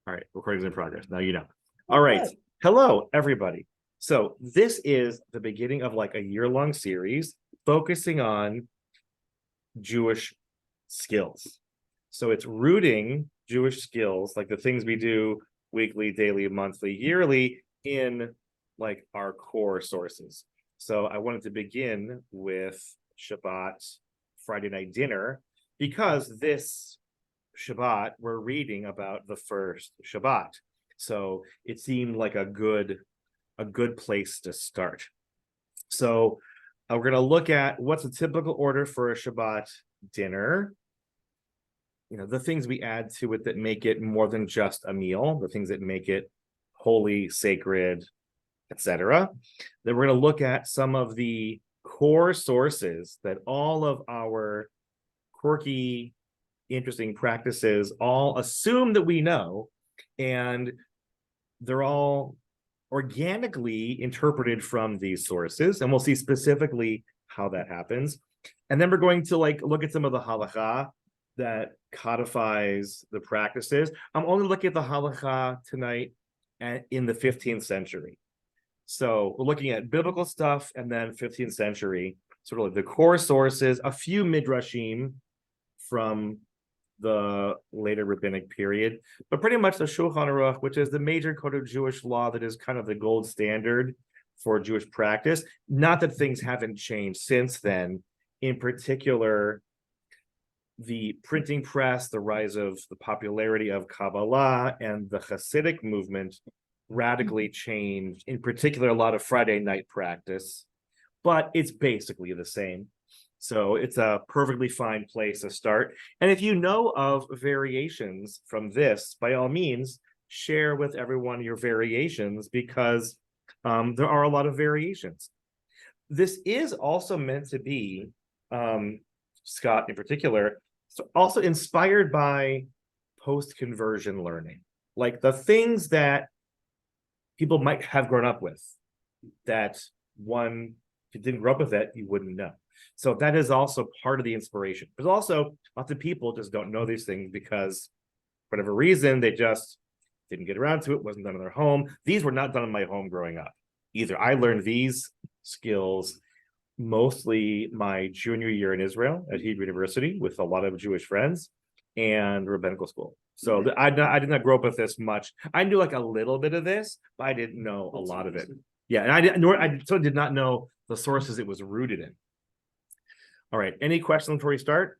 All right, recording's in progress. Now you know. All right. Hello, everybody. So this is the beginning of like a year-long series focusing on Jewish skills. So it's rooting Jewish skills, like the things we do weekly, daily, monthly, yearly, in like our core sources. So I wanted to begin with Shabbat, Friday night dinner, because this Shabbat, we're reading about the first Shabbat. So it seemed like a good place to start. So we're going to look at what's a typical order for a Shabbat dinner. You know, the things we add to it that make it more than just a meal, the things that make it holy, sacred, etc. Then we're going to look at some of the core sources that all of our quirky, interesting practices all assume that we know, and they're all organically interpreted from these sources, and we'll see specifically how that happens. And then we're going to like look at some of the halakha that codifies the practices. I'm only looking at the halakha tonight in the 15th century. So we're looking at biblical stuff and then 15th century, sort of like the core sources, a few midrashim from the later rabbinic period, but pretty much the Shulchan Aruch, which is the major code of Jewish law that is kind of the gold standard for Jewish practice. Not that things haven't changed since then. In particular, the printing press, the rise of the popularity of Kabbalah and the Hasidic movement radically changed, in particular, a lot of Friday night practice, but it's basically the same. So it's a perfectly fine place to start. And if you know of variations from this, by all means, share with everyone your variations, because there are a lot of variations. This is also meant to be, Scott in particular, also inspired by post-conversion learning, like the things that people might have grown up with, that one, if you didn't grow up with it, you wouldn't know. So that is also part of the inspiration. There's also lots of people just don't know these things because, for whatever reason, they just didn't get around to it, wasn't done in their home. These were not done in my home growing up either. I learned these skills mostly my junior year in Israel at Hebrew University with a lot of Jewish friends and rabbinical school. So I did not grow up with this much. I knew like a little bit of this, but I didn't know a lot of it. Yeah, and I did not know the sources it was rooted in. All right, any questions before we start?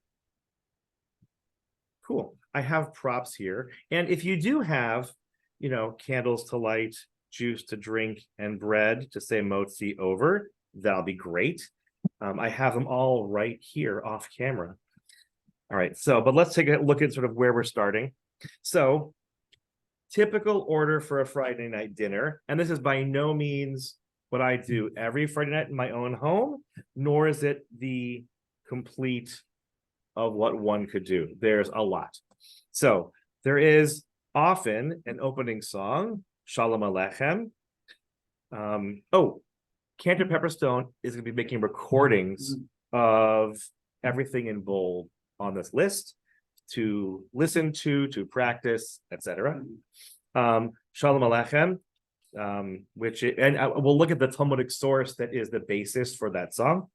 Cool. I have props here. And if you do have, you know, candles to light, juice to drink, and bread to say motzi over, that'll be great. I have them all right here off camera. All right, so, but let's take a look at sort of where we're starting. So, typical order for a Friday night dinner, and this is by no means what I do every Friday night in my own home, nor is it the complete of what one could do. There's a lot. So there is often an opening song, Shalom Aleichem. Cantor Pepperstone is going to be making recordings of everything in bold on this list to listen to practice, etc. Shalom Aleichem, we'll look at the Talmudic source that is the basis for that song.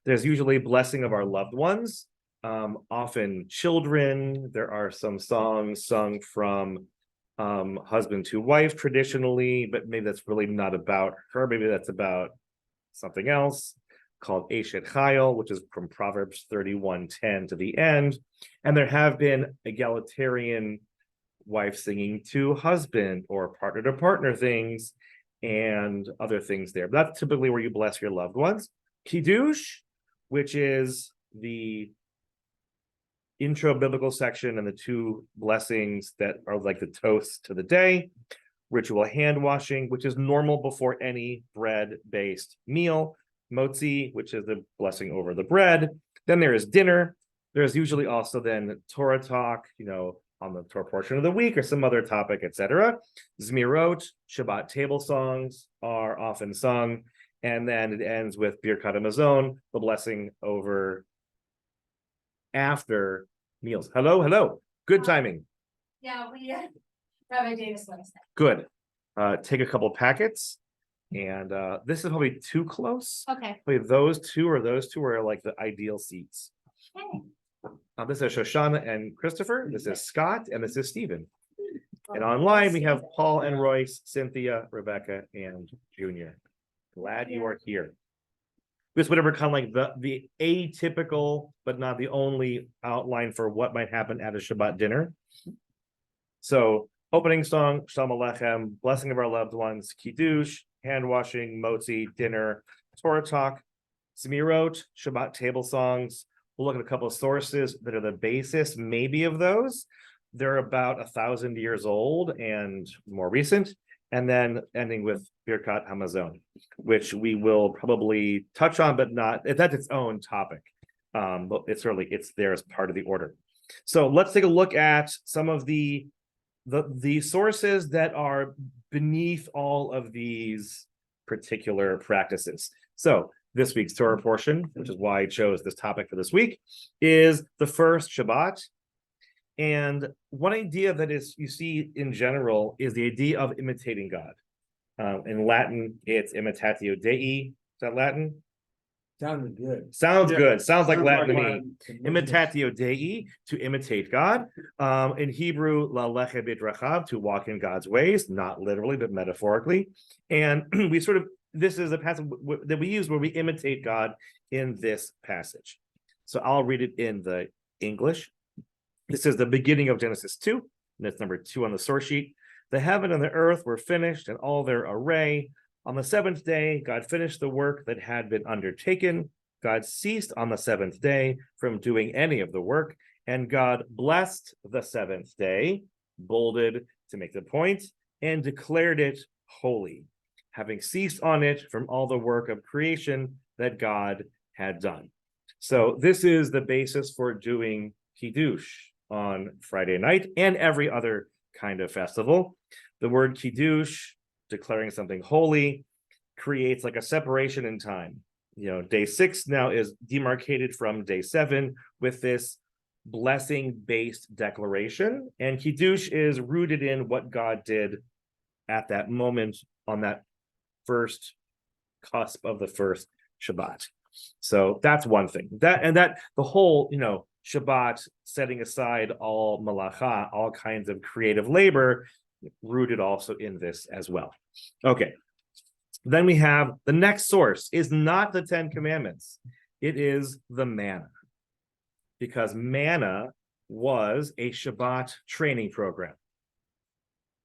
There's usually blessing of our loved ones, often children. There are some songs sung from husband to wife traditionally, but maybe that's really not about her. Maybe that's about something else, called Eshet Chayil, which is from Proverbs 31:10 to the end. And there have been egalitarian wife singing to husband or partner to partner things and other things there. But that's typically where you bless your loved ones. Kiddush, which is the intro biblical section and the two blessings that are like the toasts to the day. Ritual hand washing, which is normal before any bread-based meal. Motzi, which is the blessing over the bread. Then there is dinner. There's usually also then Torah talk, you know, on the Torah portion of the week or some other topic, etc. Zmirot, Shabbat table songs are often sung. And then it ends with Birkat Hamazon, the blessing over after meals. Hello. Good timing. Yeah, Rabbi Davis, let us know. Good. Take a couple packets, and this is probably too close. Okay. Probably those two are like the ideal seats. Okay. This is Shoshana and Christopher. This is Scott, and this is Stephen. And online we have Paul and Royce, Cynthia, Rebecca, and Junior. Glad you are here. This would have become like the atypical, but not the only outline for what might happen at a Shabbat dinner. So, opening song, Shalom Aleichem, blessing of our loved ones, Kiddush, hand washing, motzi, dinner, Torah talk, Zemirot, Shabbat table songs. We'll look at a couple of sources that are the basis, maybe of those. They're about 1,000 years old and more recent. And then ending with Birkat Hamazon, which we will probably touch on, but not, that's its own topic. But it's there as part of the order. So let's take a look at some of the sources that are beneath all of these particular practices. So this week's Torah portion, which is why I chose this topic for this week, is the first Shabbat. And one idea that is you see in general is the idea of imitating God. In Latin, it's imitatio Dei. Is that Latin? Sounded good. Sounds Yeah. good. Sounds like Sounds Latin like to me. Latin. Imitatio Dei, to imitate God. In Hebrew, laleche b'drachav, to walk in God's ways, not literally, but metaphorically. And we this is a passage that we use where we imitate God in this passage. So I'll read it in the English. This is the beginning of Genesis 2, and that's number 2 on the source sheet. The heaven and the earth were finished and all their array. On the seventh day, God finished the work that had been undertaken. God ceased on the seventh day from doing any of the work, and God blessed the seventh day, bolded to make the point, and declared it holy, having ceased on it from all the work of creation that God had done. So this is the basis for doing Kiddush on Friday night and every other kind of festival. The word Kiddush, declaring something holy, creates like a separation in time. Day 6 now is demarcated from day 7 with this blessing-based declaration, and Kiddush is rooted in what God did at that moment on that first cusp of the first Shabbat. So that's one thing. That the whole, Shabbat, setting aside all malacha, all kinds of creative labor, rooted also in this as well. Okay. Then we have the next source is not the 10 Commandments. It is the manna. Because manna was a Shabbat training program.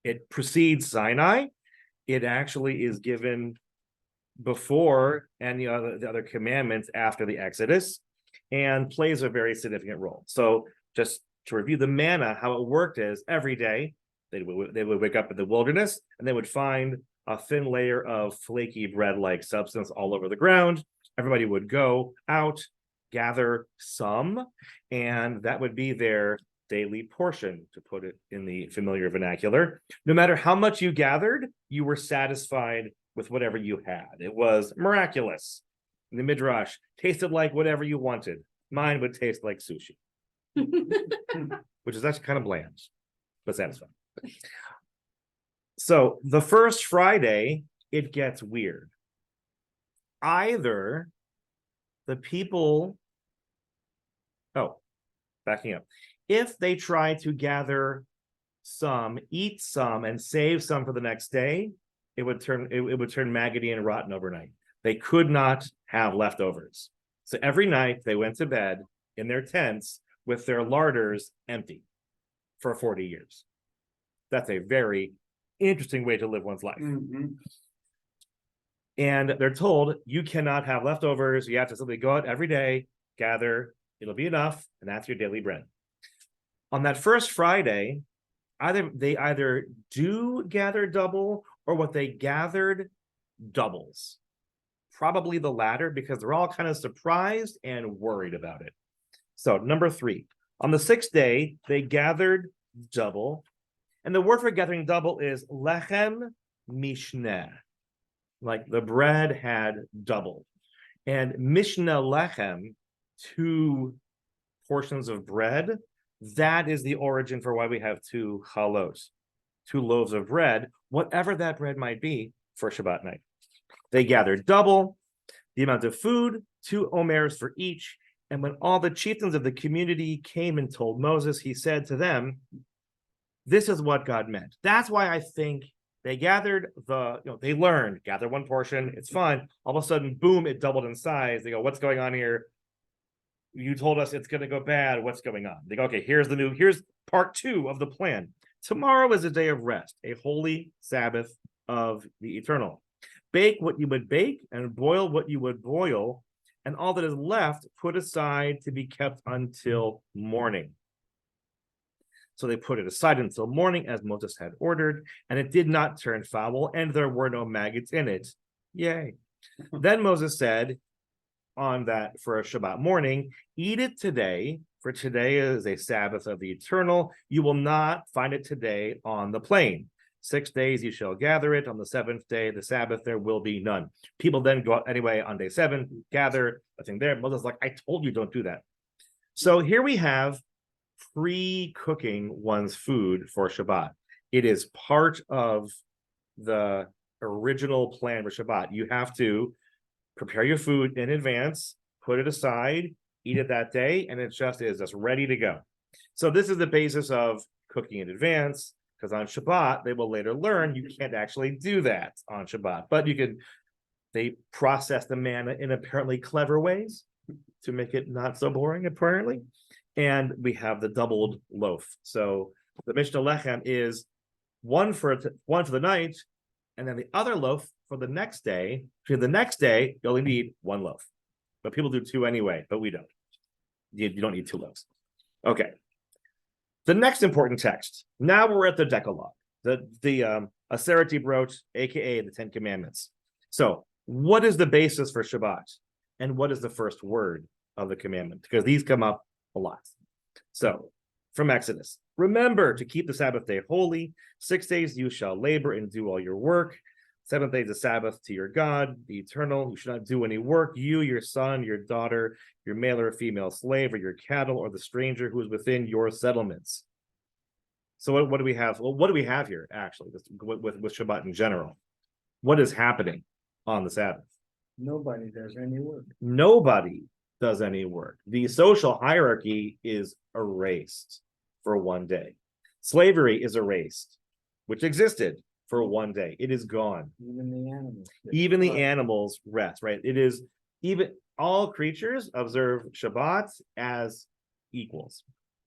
It precedes Sinai. It actually is given before any of the other commandments after the Exodus, and plays a very significant role. So just to review the manna, how it worked is every day they would wake up in the wilderness and they would find a thin layer of flaky bread-like substance all over the ground. Everybody would go out, gather some, and that would be their daily portion, to put it in the familiar vernacular. No matter how much you gathered, you were satisfied with whatever you had. It was miraculous. In the Midrash, tasted like whatever you wanted. Mine would taste like sushi, which is actually kind of bland, but satisfying. So the first Friday, it gets weird. Either the people, backing up. If they try to gather some, eat some, and save some for the next day, it would turn maggoty and rotten overnight. They could not have leftovers. So every night they went to bed in their tents with their larders empty for 40 years. That's a very interesting way to live one's life. Mm-hmm. And they're told you cannot have leftovers. You have to simply go out every day, gather, it'll be enough, and that's your daily bread. On that first Friday, they either do gather double, or what they gathered doubles. Probably the latter, because they're all kind of surprised and worried about it. So number 3, on the 6th day, they gathered double. And the word for gathering double is lechem mishneh. Like the bread had doubled. And mishneh lechem, 2 portions of bread, that is the origin for why we have 2 chalot. 2 loaves of bread, whatever that bread might be, for Shabbat night. They gathered double the amount of food, 2 omers for each. And when all the chieftains of the community came and told Moses, he said to them, this is what God meant. That's why I think they gathered they learned, gather one portion, it's fun. All of a sudden, boom, it doubled in size. They go, what's going on here? You told us it's going to go bad. What's going on? They go, okay, here's part 2 of the plan. Tomorrow is a day of rest, a holy Sabbath of the eternal. Bake what you would bake and boil what you would boil, and all that is left put aside to be kept until morning. So they put it aside until morning as Moses had ordered, and it did not turn foul, and there were no maggots in it. Yay. Then Moses said on that for a Shabbat morning, eat it today, for today is a Sabbath of the eternal. You will not find it today on the plain. 6 days you shall gather it. On the 7th day, the Sabbath, there will be none. People then go out anyway on day 7, gather, nothing there. Moses is like, I told you don't do that. So here we have pre-cooking one's food for Shabbat. It is part of the original plan for Shabbat. You have to prepare your food in advance, put it aside, eat it that day, and it just is just ready to go. So this is the basis of cooking in advance, because on Shabbat, they will later learn you can't actually do that on Shabbat. But they process the manna in apparently clever ways to make it not so boring, apparently. And we have the doubled loaf. So the Mishnah Lechem is one for the night, and then the other loaf for the next day. For the next day, you only need 1 loaf. But people do 2 anyway, but we don't. You don't need 2 loaves. Okay. The next important text. Now we're at the Decalogue, the Aseret Dibrot, aka the 10 Commandments. So, what is the basis for Shabbat, and what is the first word of the commandment? Because these come up a lot. So, from Exodus, remember to keep the Sabbath day holy. 6 days you shall labor and do all your work. 7th day is the Sabbath to your God, the eternal. You should not do any work. You, your son, your daughter, your male or female slave, or your cattle, or the stranger who is within your settlements. So what do we have? Well, what do we have here, actually, with Shabbat in general? What is happening on the Sabbath? Nobody does any work. Nobody does any work. The social hierarchy is erased for 1 day. Slavery is erased, which existed for 1 day. It is gone. Even the animals. Even the animals rest, right? It is even all creatures observe Shabbat as equals.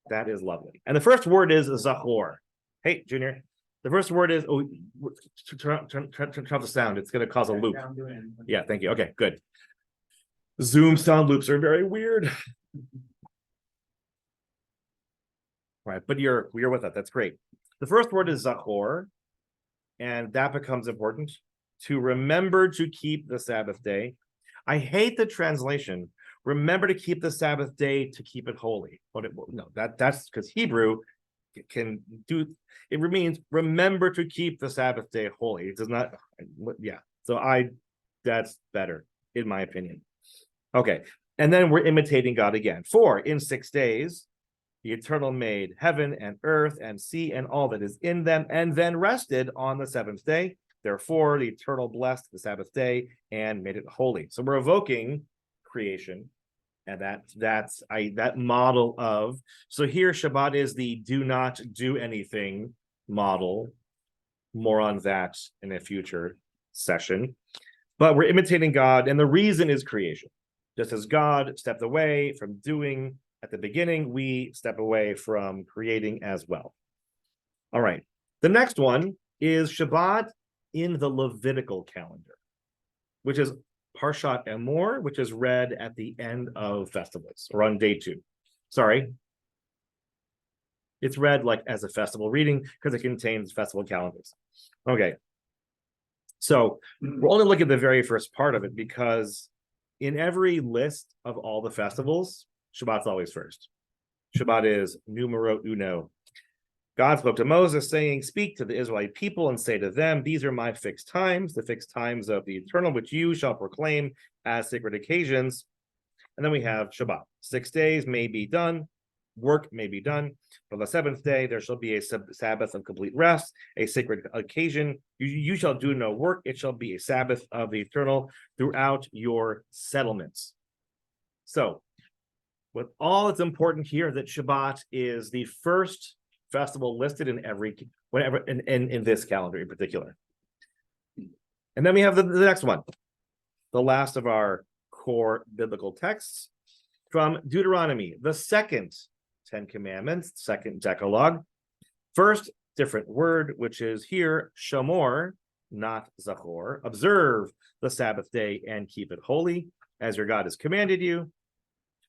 That is lovely. And the first word is Zachor. Hey, Junior. The first word is turn off the sound. It's going to cause a loop. Yeah, thank you. Okay, good. Zoom sound loops are very weird. Right, but you're with that. That's great. The first word is Zachor. And that becomes important, to remember to keep the Sabbath day. I hate the translation, remember to keep the Sabbath day to keep it holy. But that's because Hebrew can do, it means remember to keep the Sabbath day holy. It does not, yeah. So that's better, in my opinion. Okay, and then we're imitating God again. For in 6 days, the Eternal made heaven and earth and sea and all that is in them, and then rested on the 7th day. Therefore, the Eternal blessed the Sabbath day and made it holy. So we're evoking creation, and that model of. So here, Shabbat is the do not do anything model. More on that in a future session. But we're imitating God, and the reason is creation. Just as God stepped away from doing at the beginning, we step away from creating as well. All right. The next one is Shabbat in the Levitical calendar, which is Parshat Emor, which is read at the end of festivals or on day 2. Sorry. It's read like as a festival reading because it contains festival calendars. Okay. So we'll only look at the very first part of it because in every list of all the festivals, Shabbat's always first. Shabbat is numero uno. God spoke to Moses, saying, speak to the Israelite people and say to them, these are my fixed times, the fixed times of the eternal, which you shall proclaim as sacred occasions. And then we have Shabbat. 6 days may be done. work may be done. But the seventh day there shall be a Sabbath of complete rest, a sacred occasion. You shall do no work. It shall be a Sabbath of the eternal throughout your settlements. So, with all that's important here, that Shabbat is the first festival listed in in this calendar in particular. And then we have the next one, the last of our core biblical texts from Deuteronomy, the second 10 Commandments, second Decalogue. First, different word, which is here, Shamor, not Zachor. Observe the Sabbath day and keep it holy, as your God has commanded you.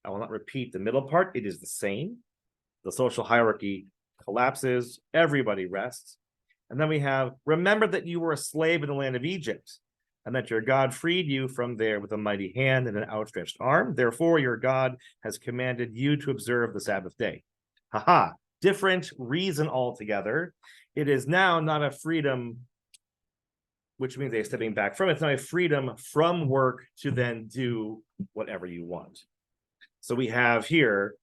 I will not repeat the middle part. It is the same. The social hierarchy collapses. Everybody rests. And then we have, remember that you were a slave in the land of Egypt, and that your God freed you from there with a mighty hand and an outstretched arm. Therefore, your God has commanded you to observe the Sabbath day. Haha, different reason altogether. It is now not a freedom, which means they're stepping back from it. It's not a freedom from work to then do whatever you want. So we have here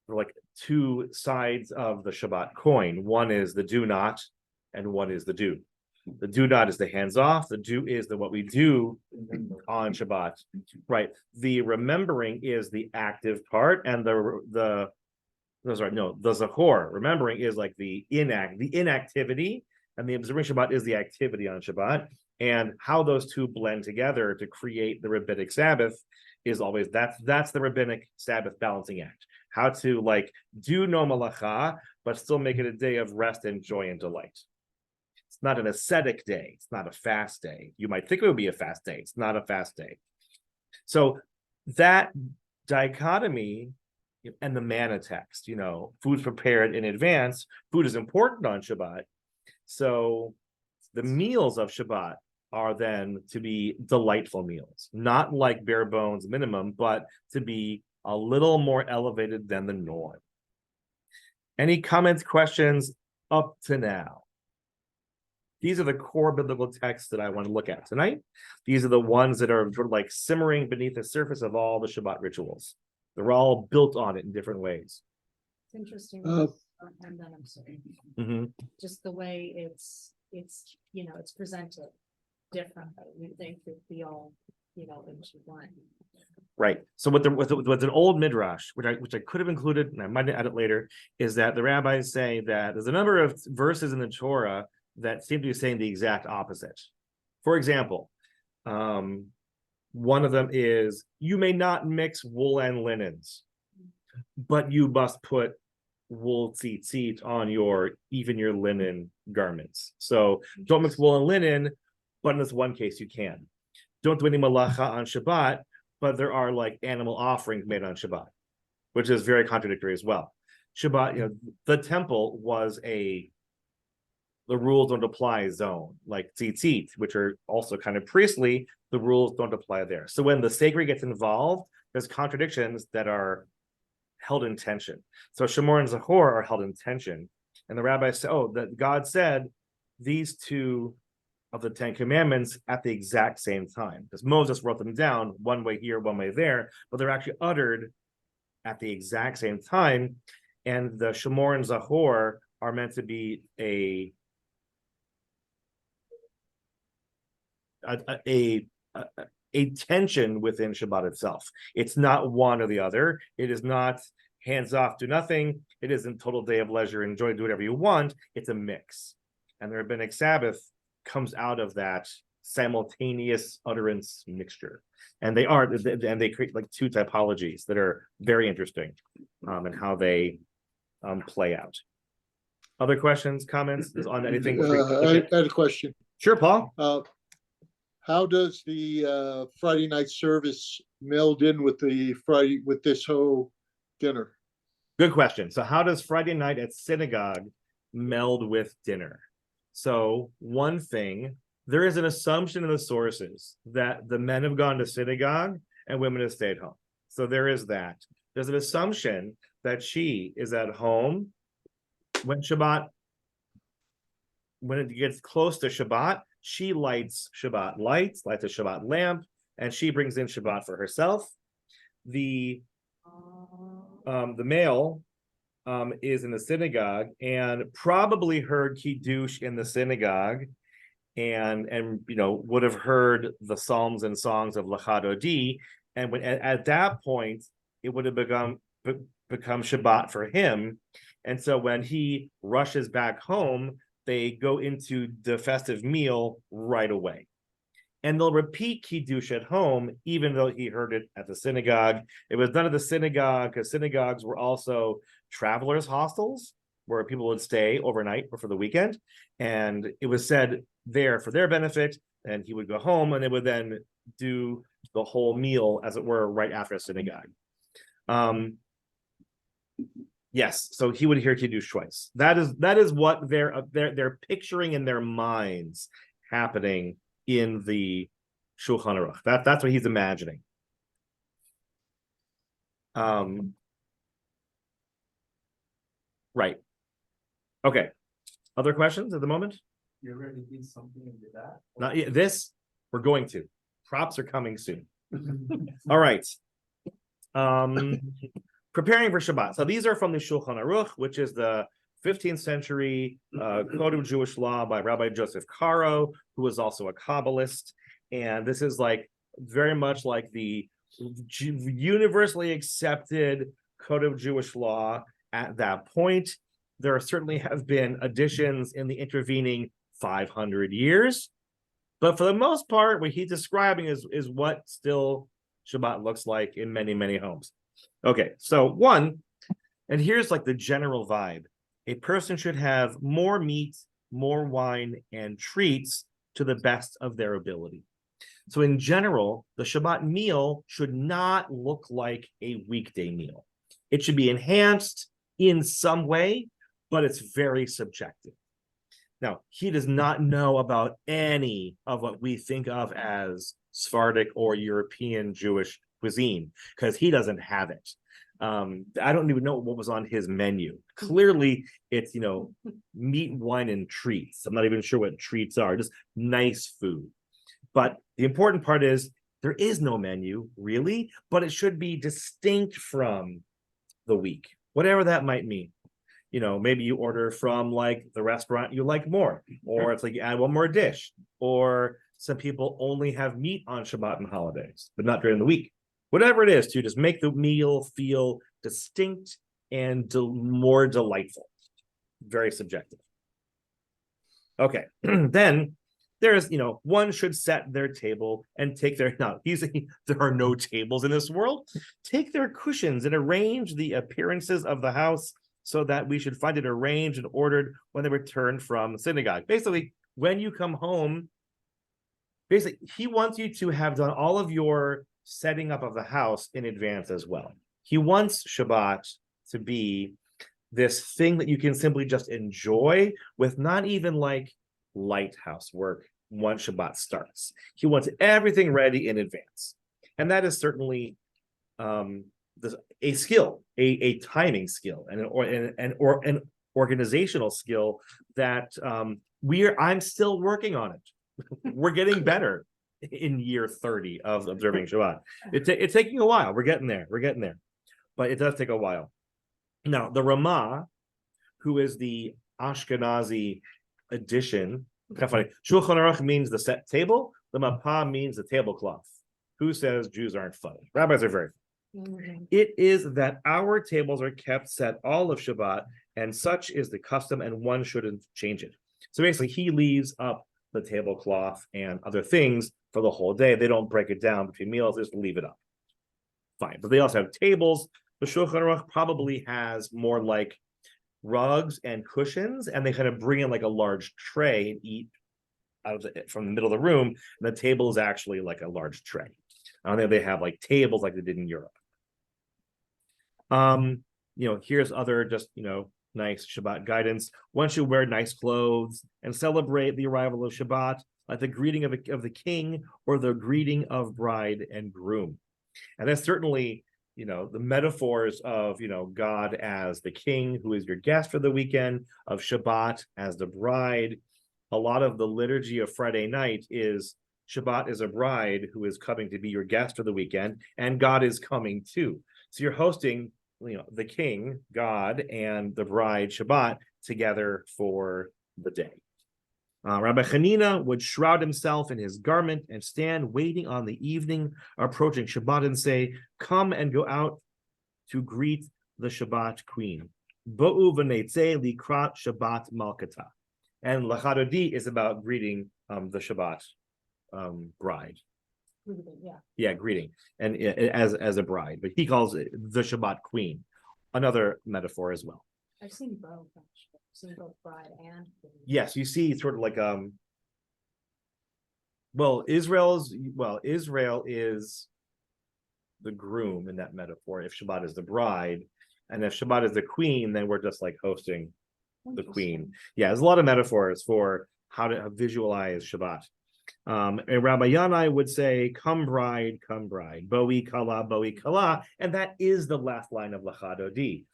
like two sides of the Shabbat coin. One is the do not, and one is the do. The do not is the hands off. The do is the what we do on Shabbat. Right. The remembering is the active part, and the Zachor, remembering, is like the inactivity, and the observing Shabbat is the activity on Shabbat. And how those two blend together to create the rabbinic Sabbath is always that's the rabbinic Sabbath balancing act. How to like do no malacha, but still make it a day of rest and joy and delight. It's not an ascetic day. It's not a fast day. You might think it would be a fast day. It's not a fast day. So that dichotomy and the manna text, food's prepared in advance. Food is important on Shabbat. So the meals of Shabbat are then to be delightful meals, not like bare bones minimum, but to be a little more elevated than the norm. Any comments, questions up to now? These are the core biblical texts that I want to look at tonight. These are the ones that are sort of like simmering beneath the surface of all the Shabbat rituals. They're all built on it in different ways. It's interesting. And then I'm sorry. Mm-hmm. Just the way it's presented differently. We think that we all, into one. Right. So with an old midrash, which I could have included, and I might add it later, is that the rabbis say that there's a number of verses in the Torah that seem to be saying the exact opposite. For example, one of them is, you may not mix wool and linens, but you must put wool tzitzit on your linen garments. So don't mix wool and linen, but in this one case you can. Don't do any malacha on Shabbat, but there are like animal offerings made on Shabbat, which is very contradictory as well. Shabbat, the temple was the rules don't apply zone, like tzitzit, which are also kind of priestly, the rules don't apply there. So when the sacred gets involved, there's contradictions that are held in tension. So Shamor and Zachor are held in tension. And the rabbis say, that God said these two of the 10 Commandments at the exact same time. Because Moses wrote them down one way here, one way there, but they're actually uttered at the exact same time. And the Shamor and Zachor are meant to be a tension within Shabbat itself. It's not one or the other. It is not hands off, do nothing. It isn't total day of leisure, enjoy, do whatever you want. It's a mix. And the rabbinic Sabbath comes out of that simultaneous utterance mixture. And they create like two typologies that are very interesting and how they play out. Other questions, comments on anything? I had a question. Sure, Paul. How does the Friday night service meld in with this whole dinner? Good question. So how does Friday night at synagogue meld with dinner? So one thing, there is an assumption in the sources that the men have gone to synagogue and women have stayed home. So there is that. There's an assumption that she is at home when it gets close to Shabbat, she lights Shabbat lights, lights a Shabbat lamp, and she brings in Shabbat for herself. The male is in the synagogue and probably heard Kiddush in the synagogue and would have heard the psalms and songs of Lachadodi, and when at that point it would have become Shabbat for him. And so when he rushes back home, they go into the festive meal right away. And they'll repeat Kiddush at home, even though he heard it at the synagogue. It was done at the synagogue because synagogues were also travelers' hostels where people would stay overnight or for the weekend. And it was said there for their benefit. And he would go home and they would then do the whole meal, as it were, right after a synagogue. Yes, so he would hear Kiddush twice. That is what they're picturing in their minds happening in the Shulchan Aruch. That's what he's imagining. Right. Okay. Other questions at the moment? You already did something into that? Not yet. This we're going to. Props are coming soon. All right. Preparing for Shabbat. So these are from the Shulchan Aruch, which is the 15th century Code of Jewish Law by Rabbi Joseph Caro, who was also a Kabbalist. And this is like very much like the universally accepted Code of Jewish Law at that point. There certainly have been additions in the intervening 500 years. But for the most part, what he's describing is what still Shabbat looks like in many, many homes. Okay, so one, and here's like the general vibe. A person should have more meat, more wine, and treats to the best of their ability. So in general, the Shabbat meal should not look like a weekday meal. It should be enhanced in some way, but it's very subjective. Now, he does not know about any of what we think of as Sephardic or European Jewish cuisine, because he doesn't have it. I don't even know what was on his menu. Clearly, it's, meat, wine, and treats. I'm not even sure what treats are, just nice food. But the important part is there is no menu, really, but it should be distinct from the week, whatever that might mean. Maybe you order from like the restaurant you like more, or it's like you add one more dish, or some people only have meat on Shabbat and holidays, but not during the week. Whatever it is, to just make the meal feel distinct and more delightful. Very subjective. Okay, then there's, one should set their table and take their, there are no tables in this world. Take their cushions and arrange the appearances of the house so that we should find it arranged and ordered when they return from the synagogue. Basically, when you come home, he wants you to have done all of your setting up of the house in advance as well. He wants Shabbat to be this thing that you can simply just enjoy with not even like light housework once Shabbat starts. He wants everything ready in advance. And that is certainly a skill, a timing skill, and an organizational skill that I'm still working on it. We're getting better in year 30 of observing Shabbat. It's taking a while. We're getting there. But it does take a while. Now, the Ramah, who is the Ashkenazi edition, kind of funny. Shulchan Aruch means the set table. The Mapah means the tablecloth. Who says Jews aren't funny? Rabbis are very funny. It is that our tables are kept set all of Shabbat, and such is the custom, and one shouldn't change it. So basically, he leaves up the tablecloth and other things for the whole day. They don't break it down between meals, they just leave it up. Fine. But they also have tables. The Shulchan Aruch probably has more like rugs and cushions, and they kind of bring in like a large tray and eat out of from the middle of the room. And the table is actually like a large tray. I don't think they have like tables like they did in Europe. Here's other just, nice Shabbat guidance. One should wear nice clothes and celebrate the arrival of Shabbat, like the greeting of the king or the greeting of bride and groom. And that's certainly, the metaphors of, God as the king who is your guest for the weekend, of Shabbat as the bride. A lot of the liturgy of Friday night is Shabbat is a bride who is coming to be your guest for the weekend, and God is coming too. So you're hosting the king, God, and the bride, Shabbat, together for the day. Rabbi Hanina would shroud himself in his garment and stand waiting on the evening approaching Shabbat and say, "Come and go out to greet the Shabbat queen." Bo'u v'neitzeh likrat Shabbat malkata. And Lachadodi is about greeting the Shabbat bride. Yeah, greeting, and as a bride, but he calls it the Shabbat queen, another metaphor as well. I've seen both. I've seen both bride and queen. Yes, you see sort of like Israel is the groom in that metaphor. If Shabbat is the bride, and if Shabbat is the queen, then we're just like hosting the queen. Yeah, there's a lot of metaphors for how to visualize Shabbat. And Rabbi Yanai would say, "Come bride, boi kala," and that is the last line of Lachadodi,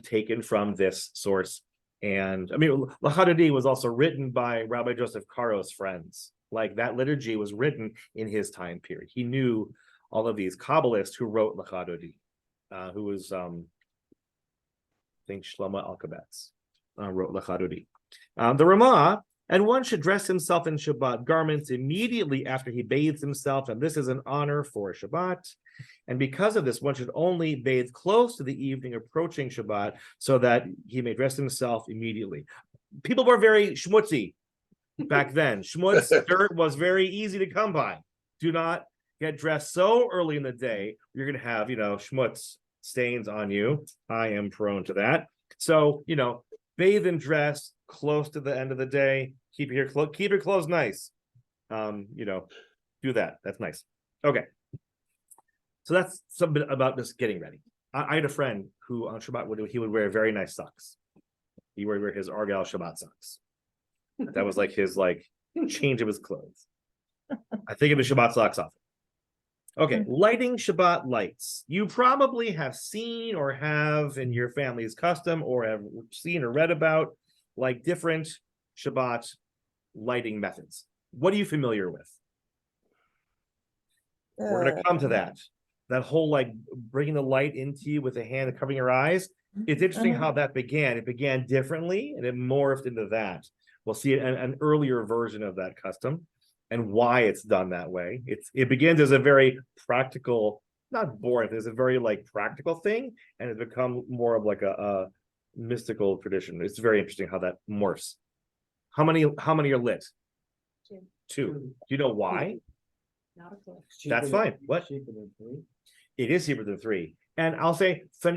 taken from this source. And I mean, Lachadodi was also written by Rabbi Joseph Caro's friends. Like that liturgy was written in his time period. He knew all of these Kabbalists who wrote Lachadodi, who was, I think Shlomo Alkabetz wrote Lachadodi. The Ramah. And one should dress himself in Shabbat garments immediately after he bathes himself, and this is an honor for Shabbat. And because of this, one should only bathe close to the evening approaching Shabbat so that he may dress himself immediately. People were very schmutzy back then. Schmutz, dirt was very easy to come by. Do not get dressed so early in the day. You're going to have, schmutz stains on you. I am prone to that. So, bathe and dress close to the end of the day. Keep your clothes nice. Do that. That's nice. Okay. So that's something about just getting ready. I had a friend who on Shabbat would wear very nice socks. He would wear his Argyle Shabbat socks. That was like his change of his clothes. I think of his Shabbat socks often. Okay, lighting Shabbat lights. You probably have seen or have in your family's custom or have seen or read about different Shabbat lighting methods. What are you familiar with? We're going to come to that. That whole bringing the light into you with a hand and covering your eyes. It's interesting how that began. It began differently and it morphed into that. We'll see an earlier version of that custom and why it's done that way. It begins as a very practical, not boring, it's a very practical thing, and it's become more of a mystical tradition. It's very interesting how that morphs. How many are lit? Two. Do you know why? Not a clue. That's fine. What? It is cheaper than 3. And I'll say, so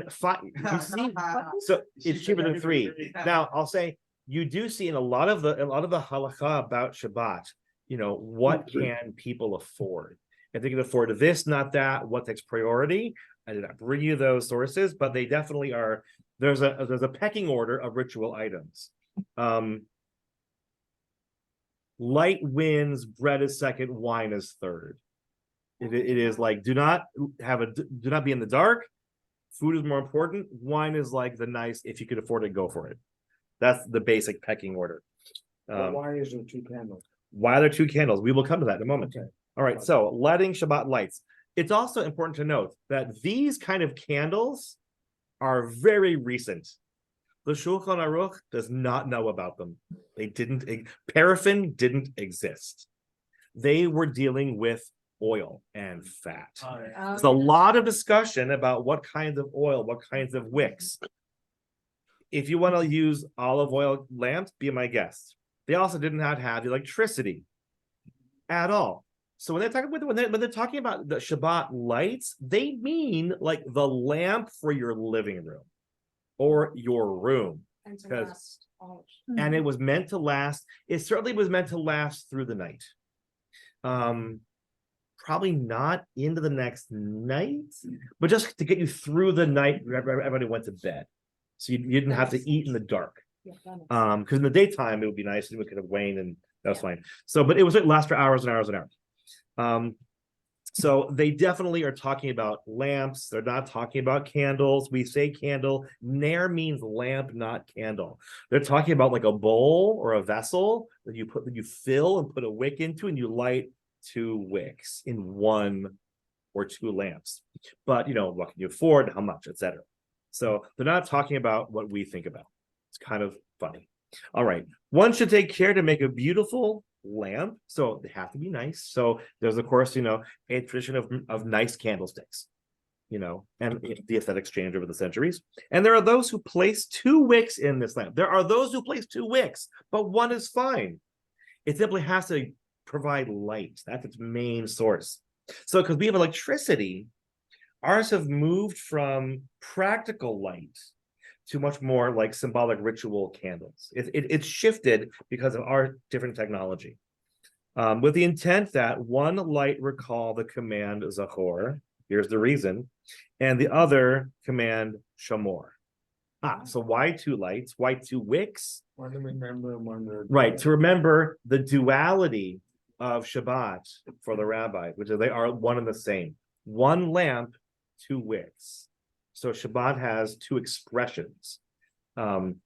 it's cheaper than 3. Now I'll say you do see in a lot of the halakha about Shabbat, what can people afford? If they can afford this, not that, what takes priority? I did not bring you those sources, but they definitely are. There's a pecking order of ritual items. Light wins, bread is second, wine is third. It is do not be in the dark. Food is more important. Wine is the nice, if you could afford it, go for it. That's the basic pecking order. Why is there 2 candles? Why are there 2 candles? We will come to that in a moment. Okay. All right, so lighting Shabbat lights. It's also important to note that these kind of candles are very recent. The Shulchan Aruch does not know about them. Paraffin didn't exist. They were dealing with oil and fat. There's a lot of discussion about what kinds of oil, what kinds of wicks. If you want to use olive oil lamps, be my guest. They also did not have electricity at all. So when they're talking about the Shabbat lights, they mean the lamp for your living room or your room. And to last all. And it was meant to last. It certainly was meant to last through the night. Probably not into the next night, but just to get you through the night. Everybody went to bed, so you didn't have to eat in the dark. Because in the daytime it would be nice and we could have waned, and that was fine. So, but it was last for hours and hours and hours. So they definitely are talking about lamps. They're not talking about candles. We say candle. Ner means lamp, not candle. They're talking about a bowl or a vessel that you fill and put a wick into, and you light 2 wicks in 1 or 2 lamps. But what can you afford? How much, etc. So they're not talking about what we think about. It's kind of funny. All right. One should take care to make a beautiful lamp. So they have to be nice. So there's, of course, a tradition of nice candlesticks, and the aesthetics change over the centuries. And there are those who place 2 wicks in this lamp. There are those who place 2 wicks, but one is fine. It simply has to provide light. That's its main source. So because we have electricity, ours have moved from practical light to much more like symbolic ritual candles. It's shifted because of our different technology. With the intent that one light recall the command Zachor, here's the reason, and the other command Shamor. So why 2 lights? Why 2 wicks? Want to remember when Right, to remember the duality of Shabbat for the rabbi, which is they are one and the same. 1 lamp, 2 wicks. So Shabbat has 2 expressions,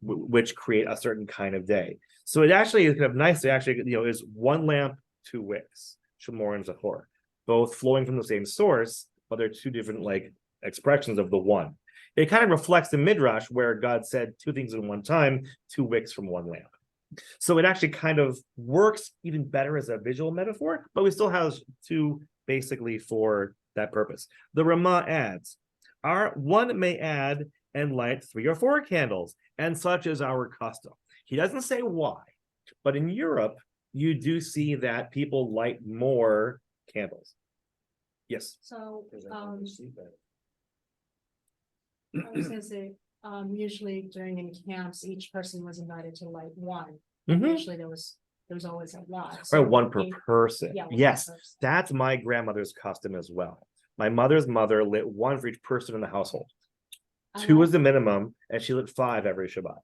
which create a certain kind of day. So it actually is kind of nice to actually, is 1 lamp, 2 wicks, Shamor and Zachor, both flowing from the same source, but they're 2 different expressions of the one. It kind of reflects the Midrash where God said 2 things in one time, 2 wicks from 1 lamp. So it actually kind of works even better as a visual metaphor, but we still have 2 basically for that purpose. The Ramah adds, one may add and light 3 or 4 candles, and such is our custom. He doesn't say why, but in Europe, you do see that people light more candles. Yes. So, I was gonna say, usually during in camps, each person was invited to light one. Mhm. Usually there was always a lot. Right, So 1 per they- person. Yeah. one per Yes, person. that's my grandmother's custom as well. My mother's mother lit 1 for each person in the household. I 2 like- was the minimum, and she lit 5 every Shabbat.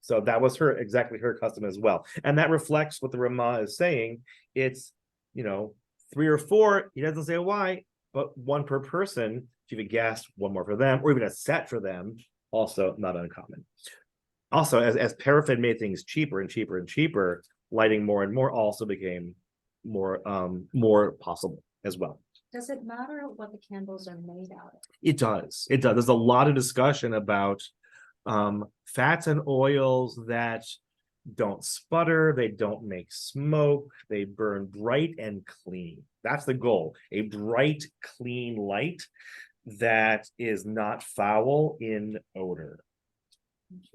So that was exactly her custom as well. And that reflects what the Ramah is saying. It's, 3 or 4, he doesn't say why, but 1 per person. If you have a guest, 1 more for them, or even a set for them, also not uncommon. Also, as paraffin made things cheaper and cheaper and cheaper, lighting more and more also became more possible as well. Does it matter what the candles are made out of? It does. There's a lot of discussion about fats and oils that don't sputter, they don't make smoke, they burn bright and clean. That's the goal. A bright, clean light that is not foul in odor.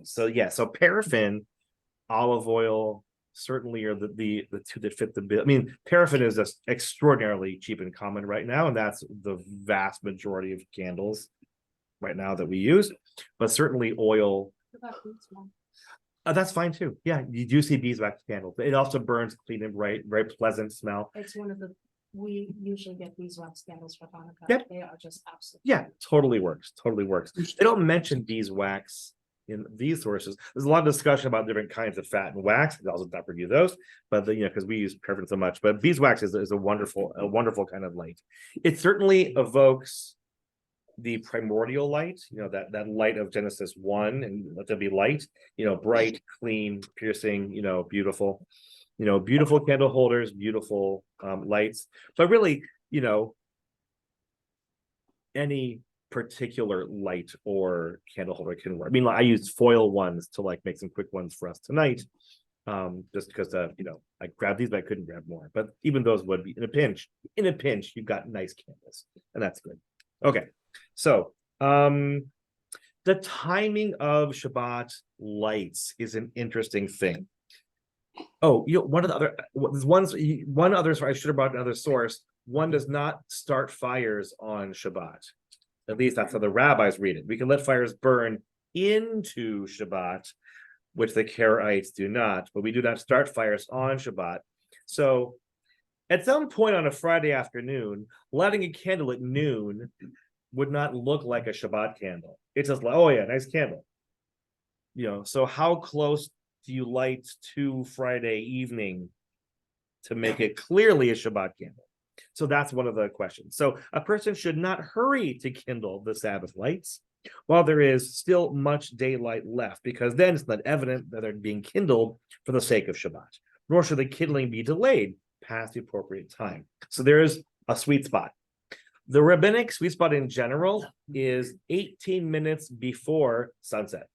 So paraffin, olive oil certainly are the 2 that fit the bill. I mean, paraffin is just extraordinarily cheap and common right now, and that's the vast majority of candles right now that we use. But certainly oil, What about beeswax? that's fine too. Yeah, you do see beeswax candles. It also burns clean and bright, very pleasant smell. It's we usually get beeswax candles for Hanukkah. Yep. They are just absolutely. Yeah, totally works. They don't mention beeswax in these sources. There's a lot of discussion about different kinds of fat and wax. I also not review those, but because we use paraffin so much. But beeswax is a wonderful kind of light. It certainly evokes the primordial light, that light of Genesis 1, and let there be light, bright, clean, piercing, beautiful, beautiful candle holders, beautiful lights. But really, any particular light or candle holder can work. I mean, I use foil ones to make some quick ones for us tonight. Just because I grabbed these, but I couldn't grab more. But even those would be in a pinch. You've got nice candles, and that's good. Okay. So, the timing of Shabbat lights is an interesting thing. Oh, one of the other one other. I should have brought another source. One does not start fires on Shabbat. At least that's how the rabbis read it. We can let fires burn into Shabbat, which the Karaites do not, but we do not start fires on Shabbat. So, at some point on a Friday afternoon, lighting a candle at noon would not look like a Shabbat candle. It's just like, oh yeah, nice candle. So how close do you light to Friday evening to make it clearly a Shabbat candle? So that's one of the questions. So a person should not hurry to kindle the Sabbath lights while there is still much daylight left, because then it's not evident that they're being kindled for the sake of Shabbat, nor should the kindling be delayed past the appropriate time. So there is a sweet spot. The rabbinic sweet spot in general is 18 minutes before sunset.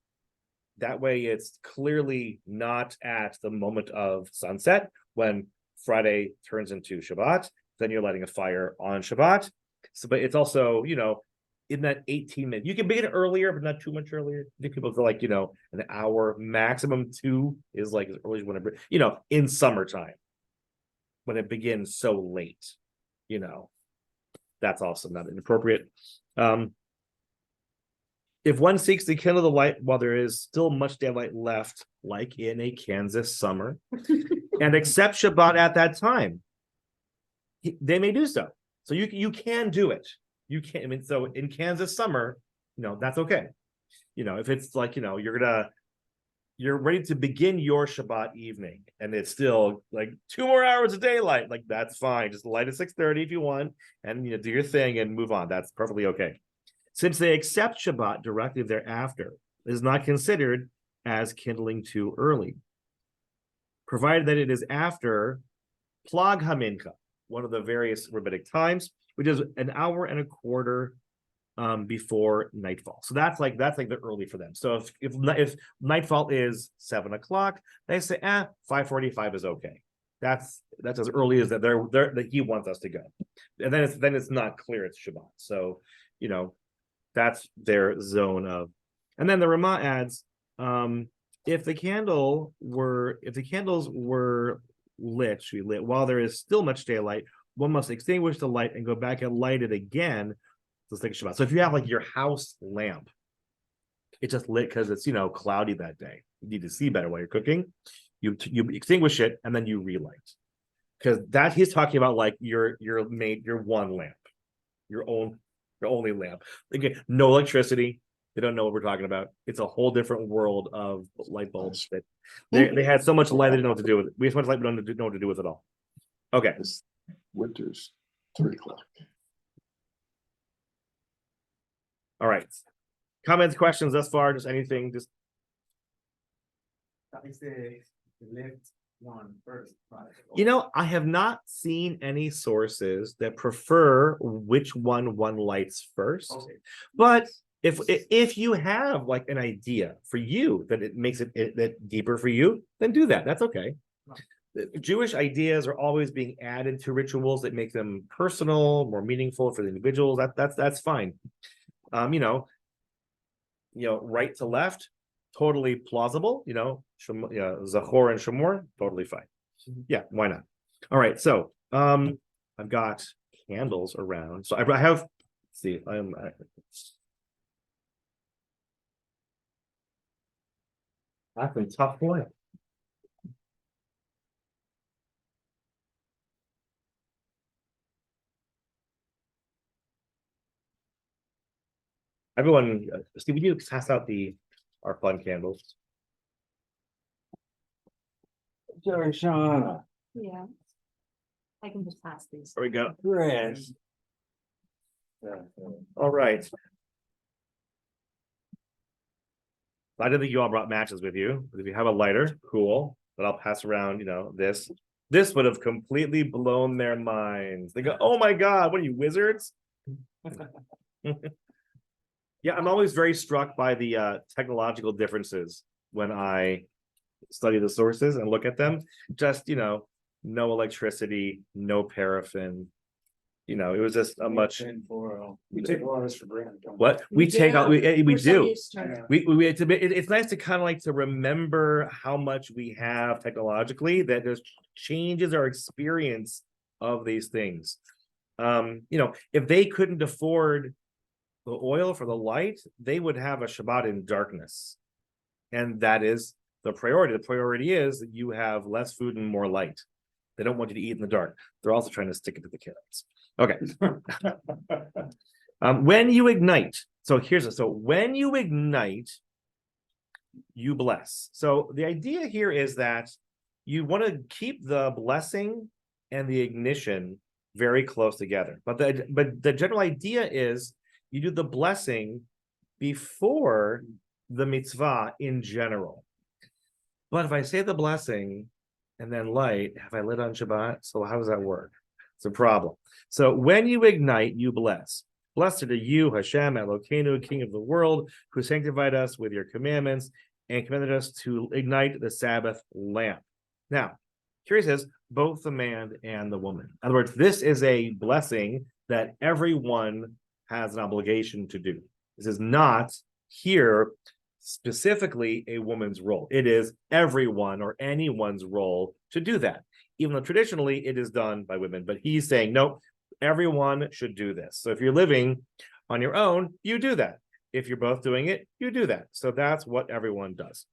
That way it's clearly not at the moment of sunset when Friday turns into Shabbat. Then you're lighting a fire on Shabbat. So, but it's also, in that 18 minutes, you can begin earlier, but not too much earlier. I think people feel like, an hour, maximum 2 is like as early as whenever, in summertime when it begins so late, that's also not inappropriate. If one seeks to kindle the light while there is still much daylight left, like in a Kansas summer, and accept Shabbat at that time, they may do so. So you can do it. You can. So in Kansas summer, that's okay. If it's like you're ready to begin your Shabbat evening, and it's still like 2 more hours of daylight, like that's fine. Just light at 6:30 if you want, and do your thing and move on. That's perfectly okay. Since they accept Shabbat directly thereafter, it is not considered as kindling too early, provided that it is after Plag HaMincha, one of the various rabbinic times, which is an hour and a quarter before nightfall. So that's like the early for them. So if nightfall is 7 o'clock, they say 5:45 is okay. That's as early as that he wants us to go, and then it's not clear it's Shabbat. So that's their zone of. And then the Ramah adds, if the candles were lit, should be lit while there is still much daylight, one must extinguish the light and go back and light it again to take Shabbat. So if you have like your house lamp, it's just lit because it's cloudy that day. You need to see better while you're cooking. You extinguish it and then you relight, because that he's talking about like your one lamp, your only lamp. Again, no electricity. They don't know what we're talking about. It's a whole different world of light bulbs that they had so much light they didn't know what to do with it. We have so much light we don't know what to do with it all. Okay. Winter's 3 o'clock. All right. Comments, questions thus far? Just anything? Just That is the left one first. I have not seen any sources that prefer which one lights first. Okay. But if you have like an idea for you that it makes it that deeper for you, then do that. That's okay. Jewish ideas are always being added to rituals that make them personal, more meaningful for the individuals. That's fine. Right to left, totally plausible. Zachor and Shamor, totally fine. Yeah, why not? All right, so I've got candles around. So I have. Let's see, I've been tough boy. Everyone, Steve, would you pass out our fun candles? Jerry Shauna, Yeah. I can just pass these. There we go. Chris. All right. I didn't think you all brought matches with you, but if you have a lighter, cool. But I'll pass around, this. This would have completely blown their minds. They go, "Oh my God, what are you, wizards?" Yeah, I'm always very struck by the technological differences when I study the sources and look at them. Just, no electricity, no paraffin. It was just a much. We take a lot of this for granted. don't we? What we take out, we We're so do. used to it. It's nice to kind of like to remember how much we have technologically that just changes our experience of these things. If they couldn't afford the oil for the light, they would have a Shabbat in darkness, and that is the priority. The priority is that you have less food and more light. They don't want you to eat in the dark. They're also trying to stick it to the kids. Okay. When you ignite, so when you ignite, you bless. So the idea here is that you want to keep the blessing and the ignition very close together. But the general idea is you do the blessing before the mitzvah in general. But if I say the blessing and then light, have I lit on Shabbat? So how does that work? It's a problem. So when you ignite, you bless. Blessed are you, Hashem, Elokeinu, King of the world, who sanctified us with your commandments and commanded us to ignite the Sabbath lamp. Now, here he says, both the man and the woman. In other words, this is a blessing that everyone has an obligation to do. This is not here specifically a woman's role. It is everyone or anyone's role to do that, even though traditionally it is done by women. But he's saying, no, everyone should do this. So if you're living on your own, you do that. If you're both doing it, you do that. So that's what everyone does.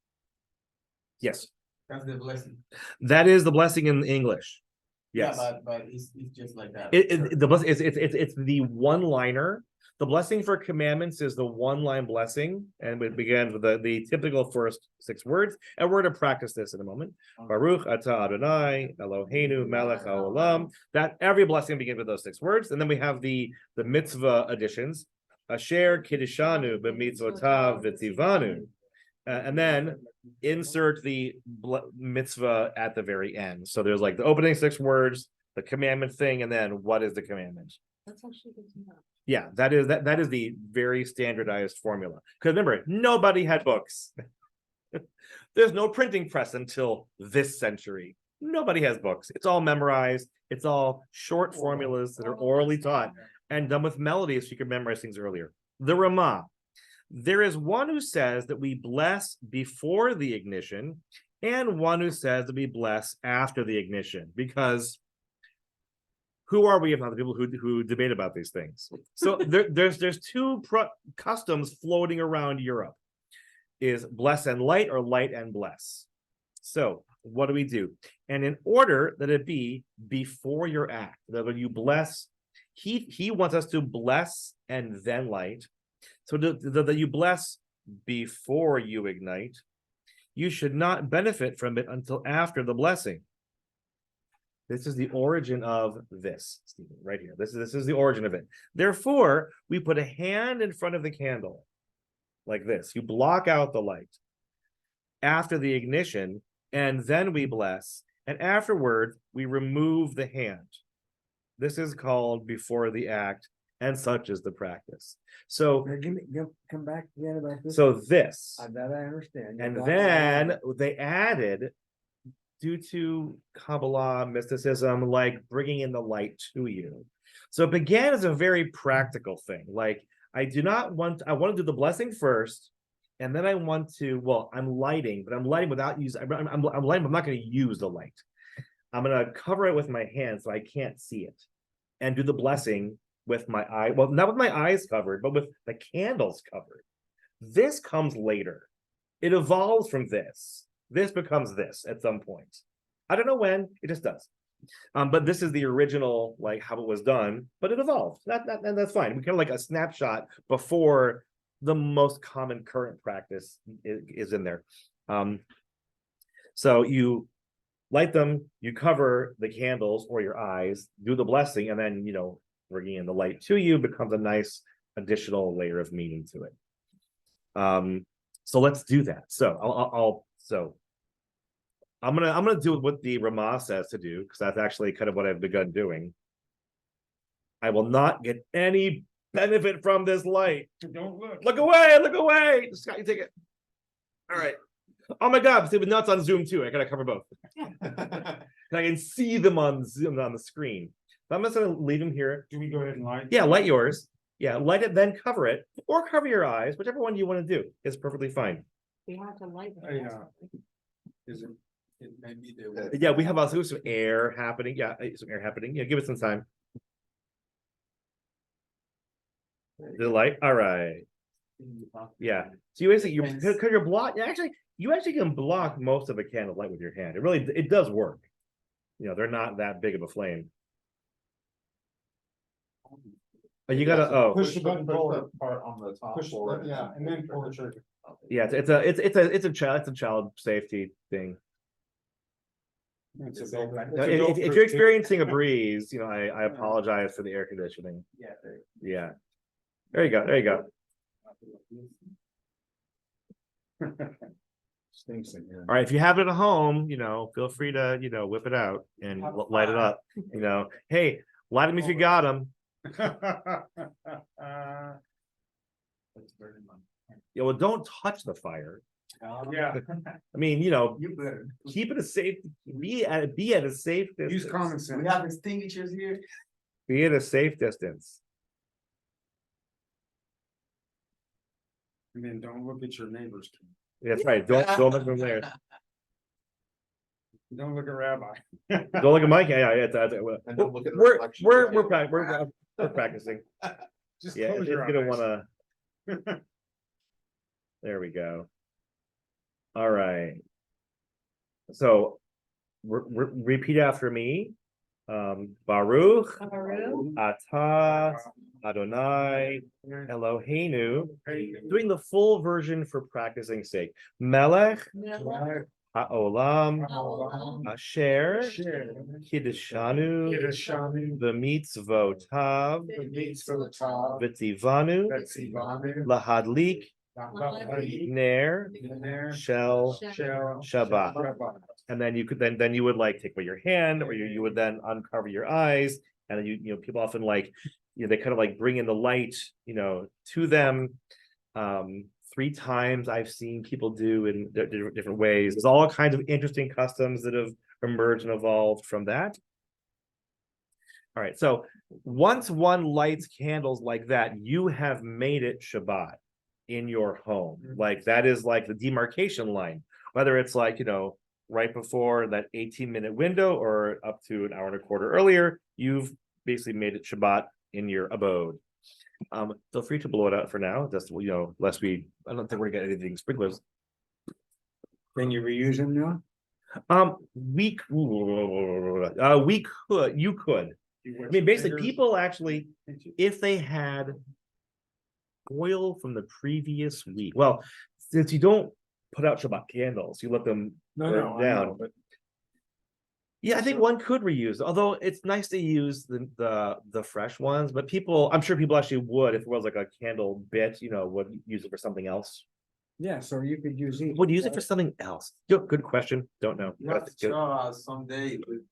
Yes. That's the blessing. That is the blessing in English. Yes. Yeah, but it's just like that. The blessing it's the one-liner. The blessing for commandments is the one-line blessing, and it begins with the typical first 6 words. And we're going to practice this in a moment. Baruch atah Adonai Eloheinu melech haolam. That every blessing begins with those 6 words, and then we have the mitzvah additions. Asher kiddishanu b'mitzvotav v'tivanu. And then insert the mitzvah at the very end. So there's like the opening 6 words, the commandment thing, and then what is the commandment? That's actually good to know. Yeah, that is the very standardized formula. Because remember, nobody had books. There's no printing press until this century. Nobody has books. It's all memorized. It's all short formulas that are orally taught and done with melodies so you can memorize things earlier. The Ramah. There is one who says that we bless before the ignition and one who says that we bless after the ignition, because who are we if not the people who debate about these things? So there's 2 customs floating around Europe. Is bless and light or light and bless? So what do we do? And in order that it be before your act, that when you bless, he wants us to bless and then light. So that you bless before you ignite, you should not benefit from it until after the blessing. This is the origin of this, Stephen, right here. This is the origin of it. Therefore, we put a hand in front of the candle, like this. You block out the light after the ignition, and then we bless. And afterward, we remove the hand. This is called before the act, and such is the practice. So Come back again about this. so this, That I understand. and then they added, due to Kabbalah mysticism, like bringing in the light to you. So it began as a very practical thing. Like I want to do the blessing first, and then I want to, well, I'm lighting, but I'm lighting without using, I'm lighting, but I'm not going to use the light. I'm going to cover it with my hand so I can't see it, and do the blessing with my eye, well, not with my eyes covered, but with the candles covered. This comes later. It evolves from this. This becomes this at some point. I don't know when, it just does. But this is the original, like how it was done, but it evolved. That's fine. We kind of like a snapshot before the most common current practice is in there. So you light them, you cover the candles or your eyes, do the blessing, and then, bringing in the light to you becomes a nice additional layer of meaning to it. So let's do that. So I'm gonna do what the Ramah says to do, because that's actually kind of what I've begun doing. I will not get any benefit from this light. Don't look. Look away. Scott, you take it. All right. Oh my God, see, but nuts on Zoom too. I gotta cover both. I can see them on Zoom on the screen. So I'm just gonna leave them here. Do we go ahead and light? Yeah, light yours. Yeah, light it, then cover it, or cover your eyes, whichever one you want to do is perfectly fine. We have to light it. Is it? It may be the Yeah, we have also some air happening. Yeah, some air happening. Yeah, give it some time. The light. All right. Yeah. So you basically because you're block. You actually can block most of a candle light with your hand. It does work. They're not that big of a flame. But you gotta Push the button forward. part on the top. Push, yeah, and then pull the trigger. Yeah, it's a child safety thing. If you're experiencing a breeze, I apologize for the air conditioning. Yeah. Yeah. There you go. Stinks in here. All right, if you have it at home, feel free to, whip it out and light it up. Hey, Light them if you got them. Let's burn them on. Yeah, well, don't touch the fire. Yeah, I mean, you know, You better. keep it a safe, be at a safe use distance. common sense. We have extinguishers here. Be at a safe distance. And then don't look at your neighbors. That's right. Don't look from there. Don't look at Rabbi. Don't look at Mike. Yeah, And don't look at the we're reflection. we're practicing. Just Yeah, close it's your gonna eyes. wanna. There we go. All right. So, repeat after me. Baruch Baruch, atah Adonai Eloheinu. Doing the full version for practicing sake. Melech Melech haolam haolam, asher Share. kiddeshanu Kiddushanu, b'mitzvotav the meats for the top, v'tivanu Betsy Vanu, lahadlik Lahadlik, ner Ner, shel Shell, Shabbat. And then you could then you would like take away your hand, or you would then uncover your eyes, and then you know people often like, you know, they kind of like bring in the light, you know, to them. 3 times I've seen people do in different ways. There's all kinds of interesting customs that have emerged and evolved from that. All right, so once one lights candles like that, you have made it Shabbat in your home. Like that is like the demarcation line, whether it's like, you know, right before that 18-minute window or up to an hour and a quarter earlier, you've basically made it Shabbat in your abode. Feel free to blow it out for now, just, you know, lest I don't think we're gonna get anything sprinklers. Can you reuse them now? We could, you could. I mean, basically, people actually, if they had oil from the previous week, well, since you don't put out Shabbat candles, you let them burn down. Yeah, I think one could reuse, although it's nice to use the fresh ones, but people, I'm sure people actually would, if it was like a candle bit, you know, would use it for something else. Yeah, so you could use it. Would use it for something else. Good question. Don't know. Let's try someday with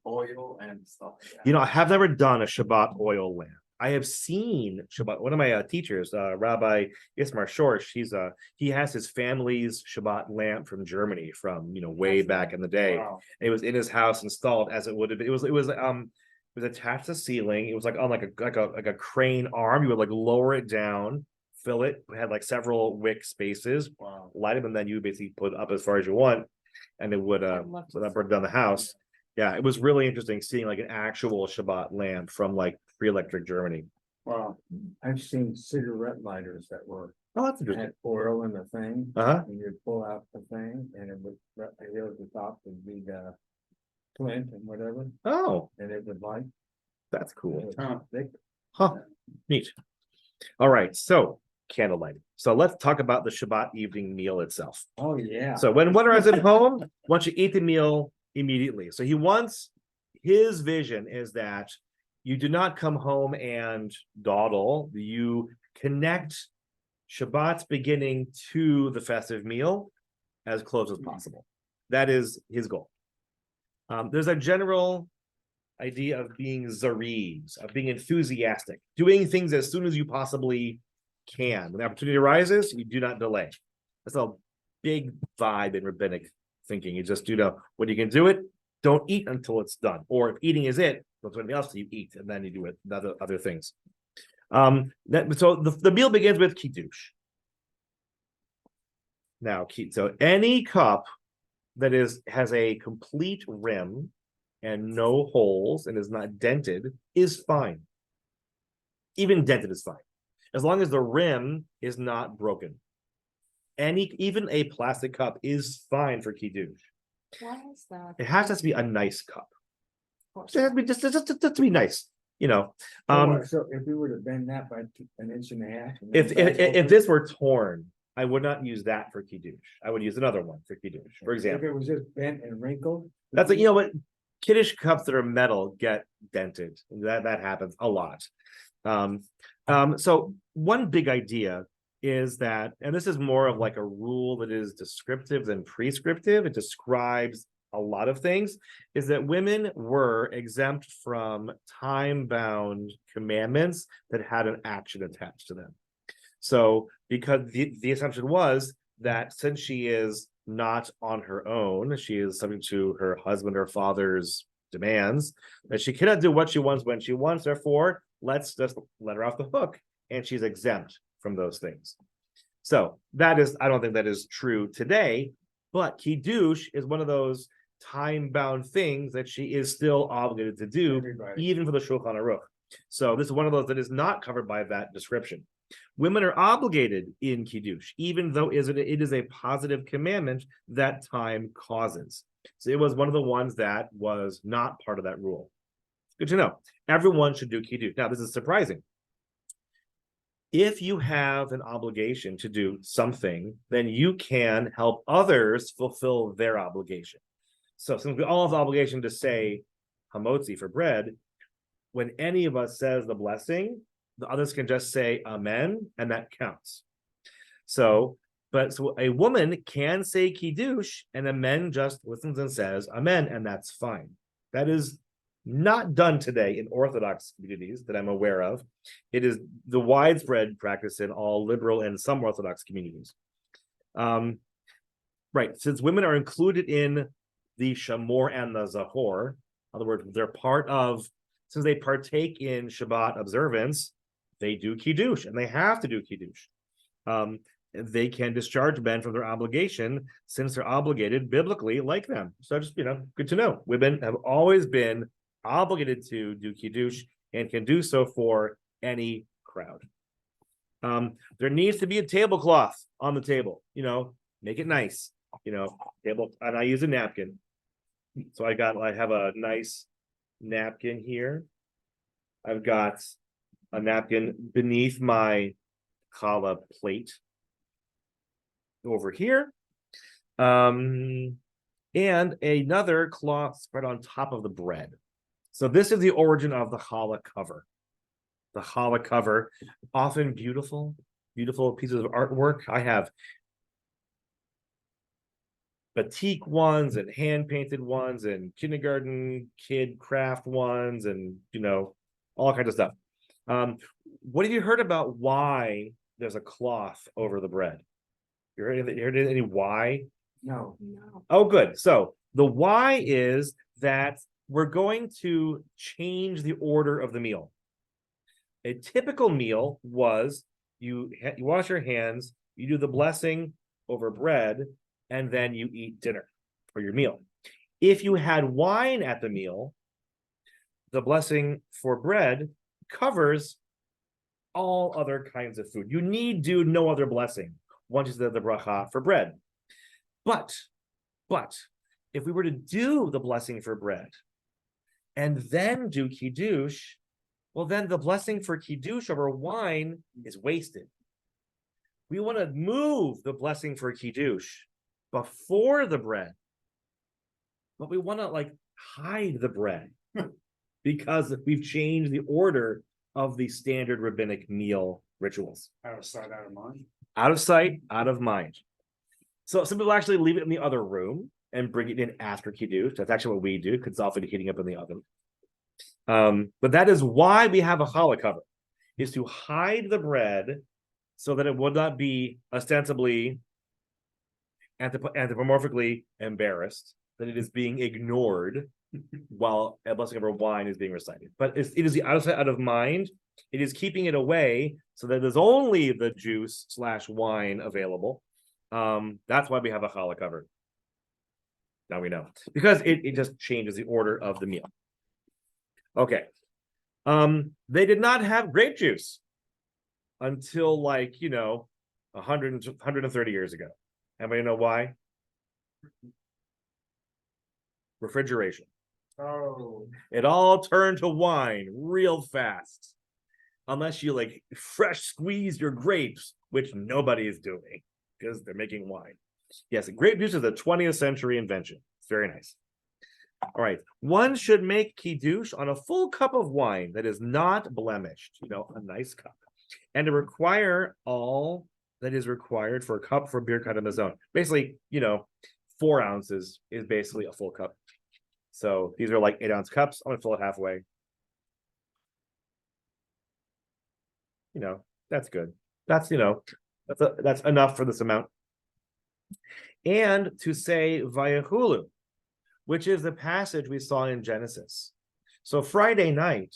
oil and stuff. like that. You know, I have never done a Shabbat oil lamp. I have seen Shabbat. One of my teachers, Rabbi Ismar Shorsh, he has his family's Shabbat lamp from Germany from, you know, way back in the day. Wow. It was in his house installed as it would have been. It was attached to the ceiling. It was like on like a crane arm. You would like lower it down, fill it. It had like several wick spaces, Wow. light it, and then you basically put it up as far as you want, and it would burn down the house. Yeah, it was really interesting seeing like an actual Shabbat lamp from like pre-electric Germany. Wow, I've seen cigarette lighters that were Oh, that's interesting. had oil in the thing. Uh-huh. And you'd pull out the thing and it would, here at the top would be the flint and whatever, Oh, and it would light. that's cool. Thick. Huh, neat. All right, so candlelight. So let's talk about the Shabbat evening meal itself. Oh, yeah. So when one arrives at home, once you eat the meal immediately. So his vision is that you do not come home and dawdle. You connect Shabbat's beginning to the festive meal as close as possible. That is his goal. There's a general idea of being zariz, of being enthusiastic, doing things as soon as you possibly can. When the opportunity arises, you do not delay. That's a big vibe in rabbinic thinking. You just, you know, when you can do it, don't eat until it's done. Or if eating is it, don't do anything else till you eat, and then you do it, other things. So the meal begins with kiddush. Now, so any cup that has a complete rim and no holes and is not dented is fine. Even dented is fine, as long as the rim is not broken. Even a plastic cup is fine for kiddush. Why is that? It has to be a nice cup. Of course. It has to be just to be nice, you know. So if we were to bend that by an inch and a half. and If then back over- this were torn, I would not use that for kiddush. I would use another one for kiddush, for If example. it was just bent and wrinkled. That's like, you know what, kiddush cups that are metal get dented. That happens a lot. So one big idea is that, and this is more of like a rule that is descriptive than prescriptive. It describes a lot of things, is that women were exempt from time-bound commandments that had an action attached to them. So because the assumption was that since she is not on her own, she is subject to her husband or father's demands, that she cannot do what she wants when she wants. Therefore, let's just let her off the hook, and she's exempt from those things. So that is, I don't think that is true today, but kiddush is one of those time-bound things that she is still obligated to do, even for the Shulchan Aruch. So this is one of those that is not covered by that description. Women are obligated in kiddush, even though it is a positive commandment that time causes. So it was one of the ones that was not part of that rule. Good to know. Everyone should do kiddush. Now, this is surprising. If you have an obligation to do something, then you can help others fulfill their obligation. So since we all have the obligation to say hamotzi for bread, when any of us says the blessing, the others can just say amen, and that counts. So a woman can say kiddush, and a man just listens and says amen, and that's fine. That is not done today in Orthodox communities that I'm aware of. It is the widespread practice in all liberal and some Orthodox communities. Right, since women are included in the Shamor and the Zahor, in other words, they're part of, since they partake in Shabbat observance, they do kiddush, and they have to do kiddush. They can discharge men from their obligation since they're obligated biblically like them. So just, good to know. Women have always been obligated to do kiddush and can do so for any crowd. There needs to be a tablecloth on the table, make it nice, table, and I use a napkin. So I have a nice napkin here. I've got a napkin beneath my challah plate over here. And another cloth spread on top of the bread. So this is the origin of the challah cover. The challah cover, often beautiful pieces of artwork. I have batik ones and hand-painted ones and kindergarten kid craft ones and, all kinds of stuff. What have you heard about why there's a cloth over the bread? You heard any why? No. Oh, good. So the why is that we're going to change the order of the meal. A typical meal was you wash your hands, you do the blessing over bread, and then you eat dinner or your meal. If you had wine at the meal, the blessing for bread covers all other kinds of food. You need do no other blessing once you said the bracha for bread. But if we were to do the blessing for bread and then do kiddush, well, then the blessing for kiddush over wine is wasted. We want to move the blessing for kiddush before the bread, but we want to hide the bread because we've changed the order of the standard rabbinic meal rituals. Out of sight, out of mind. Out of sight, out of mind. So some people actually leave it in the other room and bring it in after kiddush. That's actually what we do, because it's often heating up in the oven. But that is why we have a challah cover, is to hide the bread so that it would not be ostensibly anthropomorphically embarrassed, that it is being ignored while a blessing over wine is being recited. But it is the out of sight, out of mind. It is keeping it away so that there's only the juice / wine available. That's why we have a challah cover. Now we know, because it just changes the order of the meal. Okay. They did not have grape juice until 130 years ago. Anybody know why? Refrigeration. Oh. It all turned to wine real fast. Unless you fresh squeeze your grapes, which nobody is doing because they're making wine. Yes, grape juice is a 20th century invention. It's very nice. All right. One should make kiddush on a full cup of wine that is not blemished, a nice cup. And to require all that is required for a cup for Birkat Hamazon. Basically, 4 ounces is basically a full cup. So these are like 8-ounce cups. I'm gonna fill it halfway. That's good. That's that's enough for this amount. And to say Vayachulu, which is the passage we saw in Genesis. So Friday night,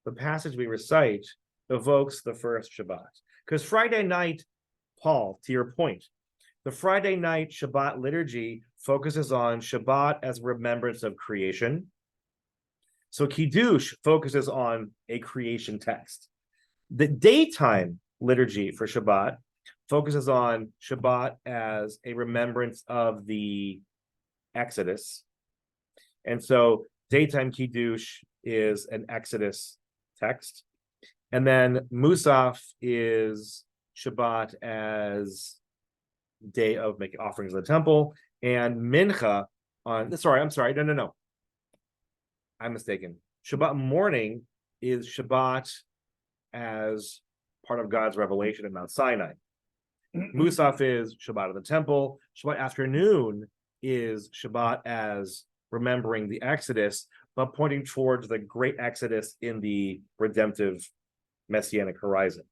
the passage we recite evokes the first Shabbat. Because Friday night, Paul, to your point, the Friday night Shabbat liturgy focuses on Shabbat as remembrance of creation. So Kiddush focuses on a creation text. The daytime liturgy for Shabbat focuses on Shabbat as a remembrance of the Exodus. And so daytime Kiddush is an Exodus text. And then Musaf is Shabbat as day of making offerings in the temple. And Mincha I'm sorry. No. I'm mistaken. Shabbat morning is Shabbat as part of God's revelation at Mount Sinai. Musaf is Shabbat of the temple. Shabbat afternoon is Shabbat as remembering the Exodus, but pointing towards the great Exodus in the redemptive messianic horizon.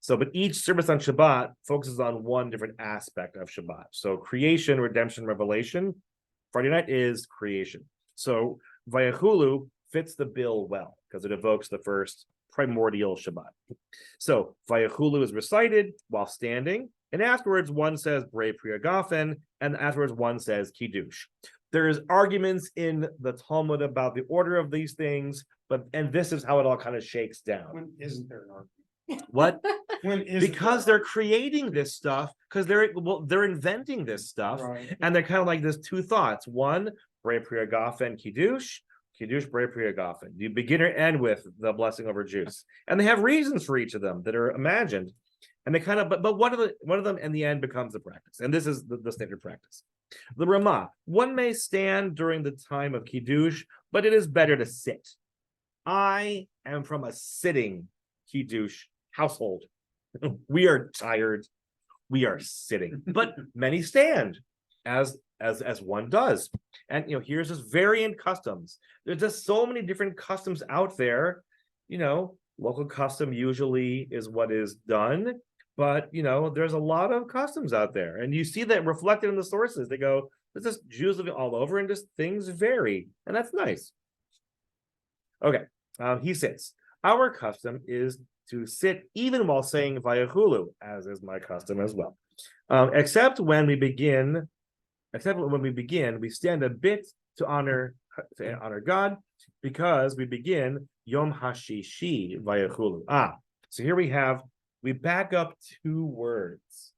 So, but each service on Shabbat focuses on one different aspect of Shabbat. So creation, redemption, revelation. Friday night is creation. So Vayachulu fits the bill well because it evokes the first primordial Shabbat. So Vayachulu is recited while standing, and afterwards one says Brei Priya Gafen, and afterwards one says Kiddush. There's arguments in the Talmud about the order of these things, and this is how it all kind of shakes down. When isn't there an argument? What? When is Because they're creating this stuff, because they're inventing this stuff, right. and they're kind of like there's two thoughts. One, Brei Priya Gafen, Kiddush, Brei Priya Gafen. You begin or end with the blessing over juice, and they have reasons for each of them that are imagined, and they kind of but one of them in the end becomes the practice, and this is the standard practice. The Ramah, one may stand during the time of Kiddush, but it is better to sit. I am from a sitting Kiddush household. We are tired. We are sitting, but many stand as one does. And here's just variant customs. There's just so many different customs out there. Local custom usually is what is done, but there's a lot of customs out there, and you see that reflected in the sources. They go, there's just Jews living all over, and just things vary, and that's nice. Okay, he says, our custom is to sit even while saying Vayachulu, as is my custom as well. Except when we begin, we stand a bit to honor God, because we begin Yom Hashishi Vayachulu. So here we back up 2 words.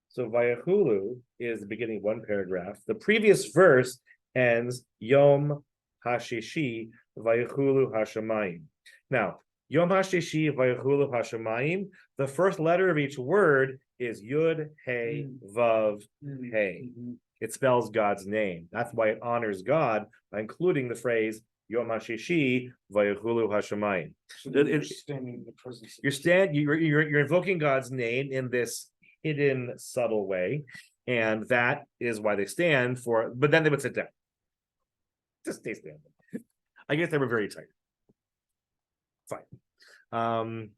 So Vayachulu is the beginning of one paragraph. The previous verse ends Yom Hashishi Vayachulu Hashemayim. Now, Yom HaShishi Vayachulu Hashemayim, the first letter of each word is Yud, He, Vav, He. It spells God's name. That's why it honors God by including the phrase Yom HaShishi Vayachulu Hashemayim. So you're standing in the presence of You're invoking God's name in this hidden, subtle way, and that is why they stand for. But then they would sit down. Just stay standing. I guess they were very tight. Fine.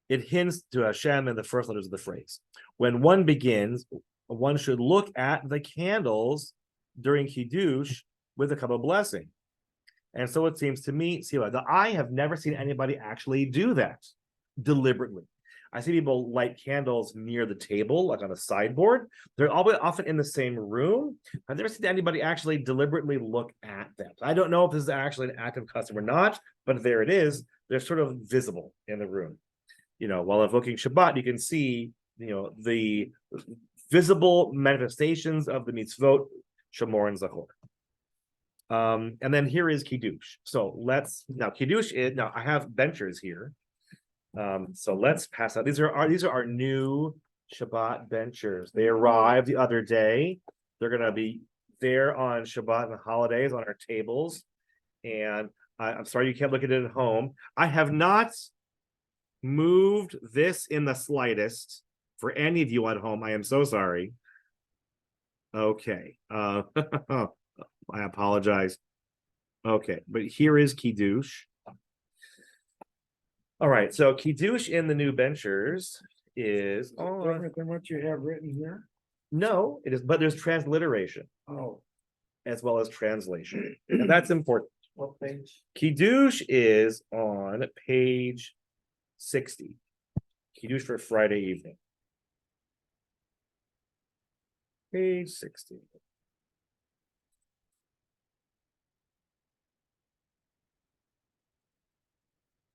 It hints to Hashem in the first letters of the phrase. When one begins, one should look at the candles during Kiddush with a cup of blessing. And so it seems to me, I have never seen anybody actually do that deliberately. I see people light candles near the table, like on a sideboard. They're always often in the same room. I've never seen anybody actually deliberately look at them. I don't know if this is actually an active custom or not, but there it is. They're sort of visible in the room. While invoking Shabbat, you can see, the visible manifestations of the mitzvot, Shamor and Zachor. And then here is Kiddush. So Kiddush is, I have benchers here. So let's pass out. These are our new Shabbat benchers. They arrived the other day. They're going to be there on Shabbat and holidays on our tables. And I'm sorry you can't look at it at home. I have not moved this in the slightest for any of you at home. I am so sorry. Okay. I apologize. Okay, but here is Kiddush. All right, so Kiddush in the new benchers is Different than what you have written here? no, it is, but there's transliteration Oh, as well as translation, and that's important. what page? Kiddush is on page 60. Kiddush for Friday evening. Page 60.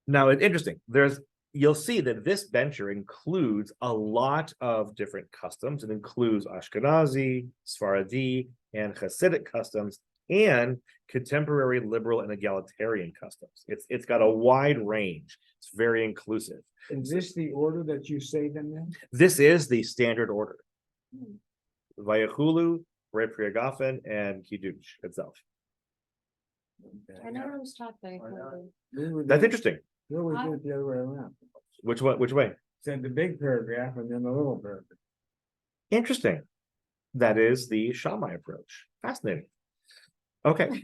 Now it's interesting. You'll see that this bencher includes a lot of different customs. It includes Ashkenazi, Sfaradi, and Hasidic customs, and contemporary liberal and egalitarian customs. It's got a wide range. It's very inclusive. Is this the order that you say them in? This is the standard order. Vayachulu, Bre Priagafen, and Kiddush itself. I never was taught that. That's interesting. We always do it the other way around. Which one? Which way? Send the big paragraph and then the little paragraph. Interesting. That is the Shammai approach. Fascinating. Okay.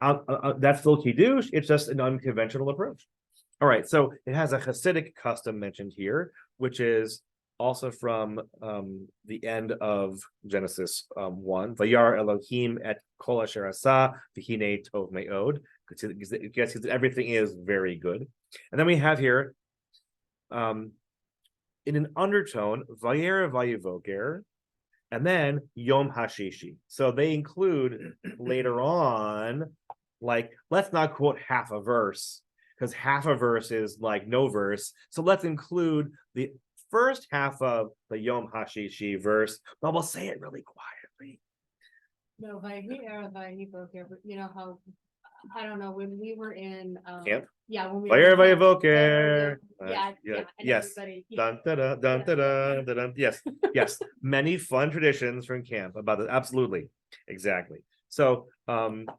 That's still Kiddush. It's just an unconventional approach. All right. So it has a Hasidic custom mentioned here, which is also from the end of Genesis 1. Vayar Elohim et kol asher asa v'hinei tov me'od. Because everything is very good. And then we have here, in an undertone, Vayer Vayivoker, and then Yom Hashishi. So they include later on, like, let's not quote half a verse, because half a verse is like no verse. So let's include the first half of the Yom Hashishi verse, but we'll say it really quietly. No, you know how, I don't know, when we were in Camp? yeah, when we Vayer were in camp, Vayivoker. yeah, and Yes. everybody, Dun, da, da, dun, da, da, da, dun. Yes, yes. Many fun traditions from camp about it. Absolutely. Exactly. So and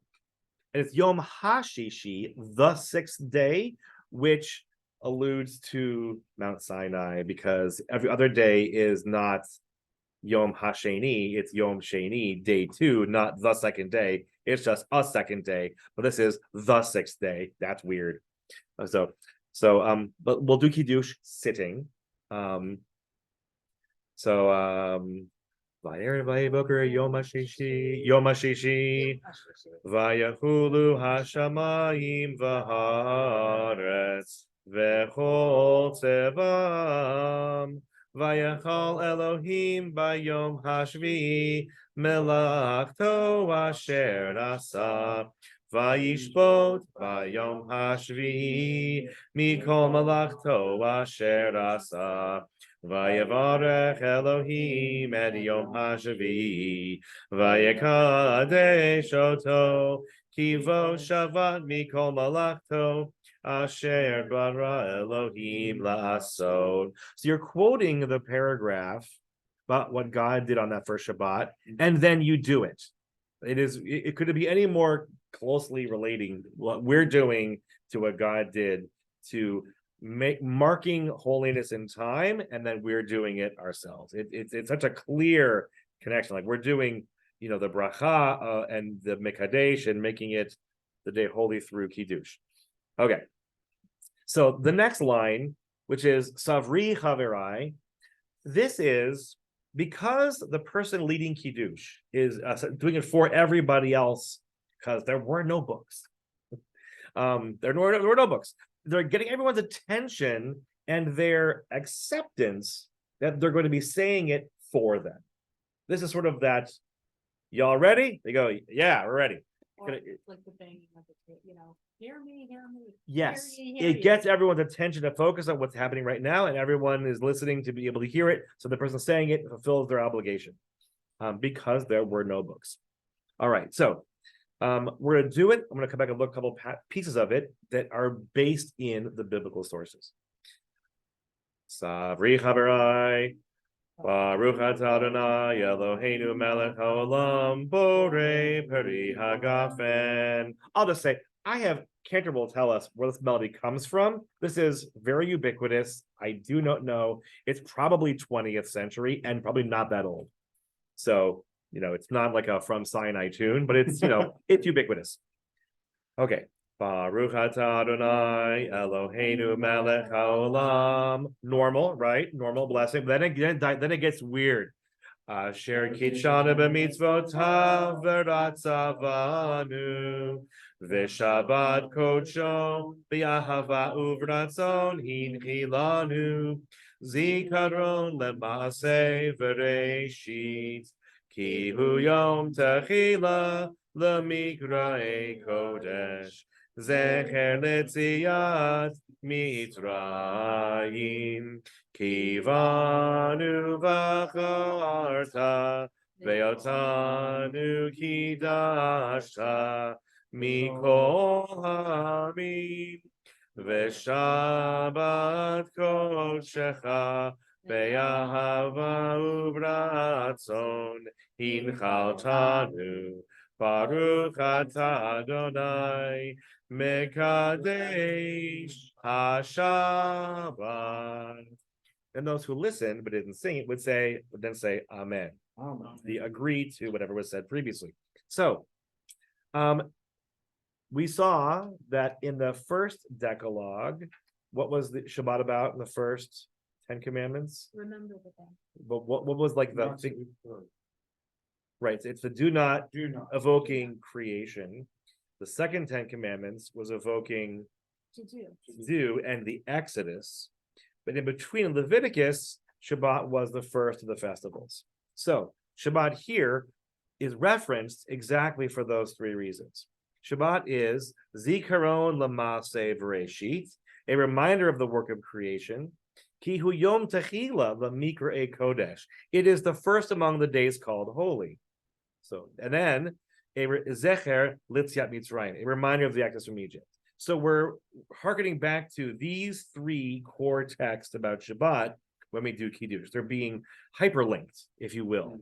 it's Yom HaShishi, the sixth day, which alludes to Mount Sinai, because every other day is not Yom HaSheni, it's Yom Sheni, day 2, not the second day. It's just a second day, but this is the sixth day. That's weird. But we'll do Kiddush sitting. Vayer Vayivoker Yom HaShishi, Vayachulu Hashamayim V'Haaretz V'Chol Tzevam, Vayachal Elohim Bayom Hashvi Melachto Asher Nasa, Vayishbot Bayom Hashvi Mikol Melachto Asher Nasa, Vayavarech Elohim et Yom HaShavi, Vayakadesh Oto, Kivo Shavat Mikol Malachto, Asher Bara Elohim La'asod. So you're quoting the paragraph about what God did on that first Shabbat, and then you do it. It could be any more closely relating what we're doing to what God did to marking holiness in time, and then we're doing it ourselves. It's such a clear connection. Like we're doing, the bracha and the mekadesh and making it the day holy through Kiddush. Okay, so the next line, which is Savri Chaverai, this is because the person leading Kiddush is doing it for everybody else, because there were no books. There were no books. They're getting everyone's attention and their acceptance that they're going to be saying it for them. This is sort of that, y'all ready? They go, yeah, we're ready. or like the banging of the, hear me. Yes, hear ye. it gets everyone's attention to focus on what's happening right now, and everyone is listening to be able to hear it. So the person saying it fulfills their obligation, because there were no books. All right, so we're going to do it. I'm going to come back and look at a couple pieces of it that are based in the biblical sources. Savri Chaverai, Baruch atah Adonai Eloheinu melech haolam borei peri hagafen. I'll just say, Cantor will tell us where this melody comes from. This is very ubiquitous. I do not know. It's probably 20th century and probably not that old. So It's not like a From Sinai tune, but it's it's ubiquitous. Okay. Baruch atah Adonai Eloheinu melech haolam. Normal, right? Normal blessing. But then it gets weird. Asher kitshanu b'mitzvotav v'ratzavanu v'shabbat kodsho v'yahava uvratzon hinchilanu zikaron lema'aseh v'reishit ki hu yom techila l'mikra'ei kodesh zecher letziat mitzrayim Kivanu v'charta ve'otanu kidashta mikol hamim v'shabbat kodshecha ve'ahava uvratzon hinchaltanu Baruch atah Adonai mekadesh hashabbat. And those who listened but didn't sing it would then say Amen. The agree to whatever was said previously. So we saw that in the first Decalogue, what was the Shabbat about in the first 10 commandments? Remember the day. But what was like the thing? Right, it's the do not evoking creation. The second 10 commandments was evoking To do. do and the Exodus. But in between Leviticus, Shabbat was the first of the festivals. So Shabbat here is referenced exactly for those three reasons. Shabbat is Zikaron Lamase Bereshit, a reminder of the work of creation. Ki hu yom techila lamikra kodesh. It is the first among the days called holy. So, and then a zecher litziat mitzrayim, a reminder of the exodus from Egypt. So we're hearkening back to these three core texts about Shabbat when we do Kiddush. They're being hyperlinked, if you will.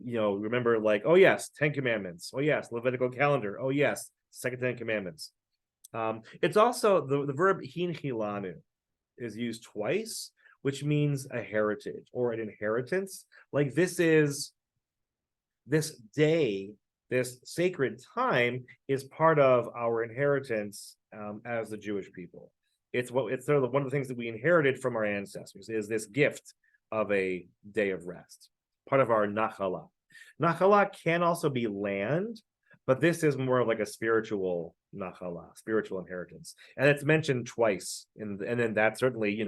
Remember, like, oh yes, 10 commandments. Oh yes, Levitical calendar. Oh yes, second 10 commandments. It's also the verb hinchilanu is used twice, which means a heritage or an inheritance. Like this day, this sacred time is part of our inheritance as the Jewish people. It's sort of one of the things that we inherited from our ancestors is this gift of a day of rest, part of our nachala. Nachala can also be land, but this is more like a spiritual nachala, spiritual inheritance, and it's mentioned twice, and then that's certainly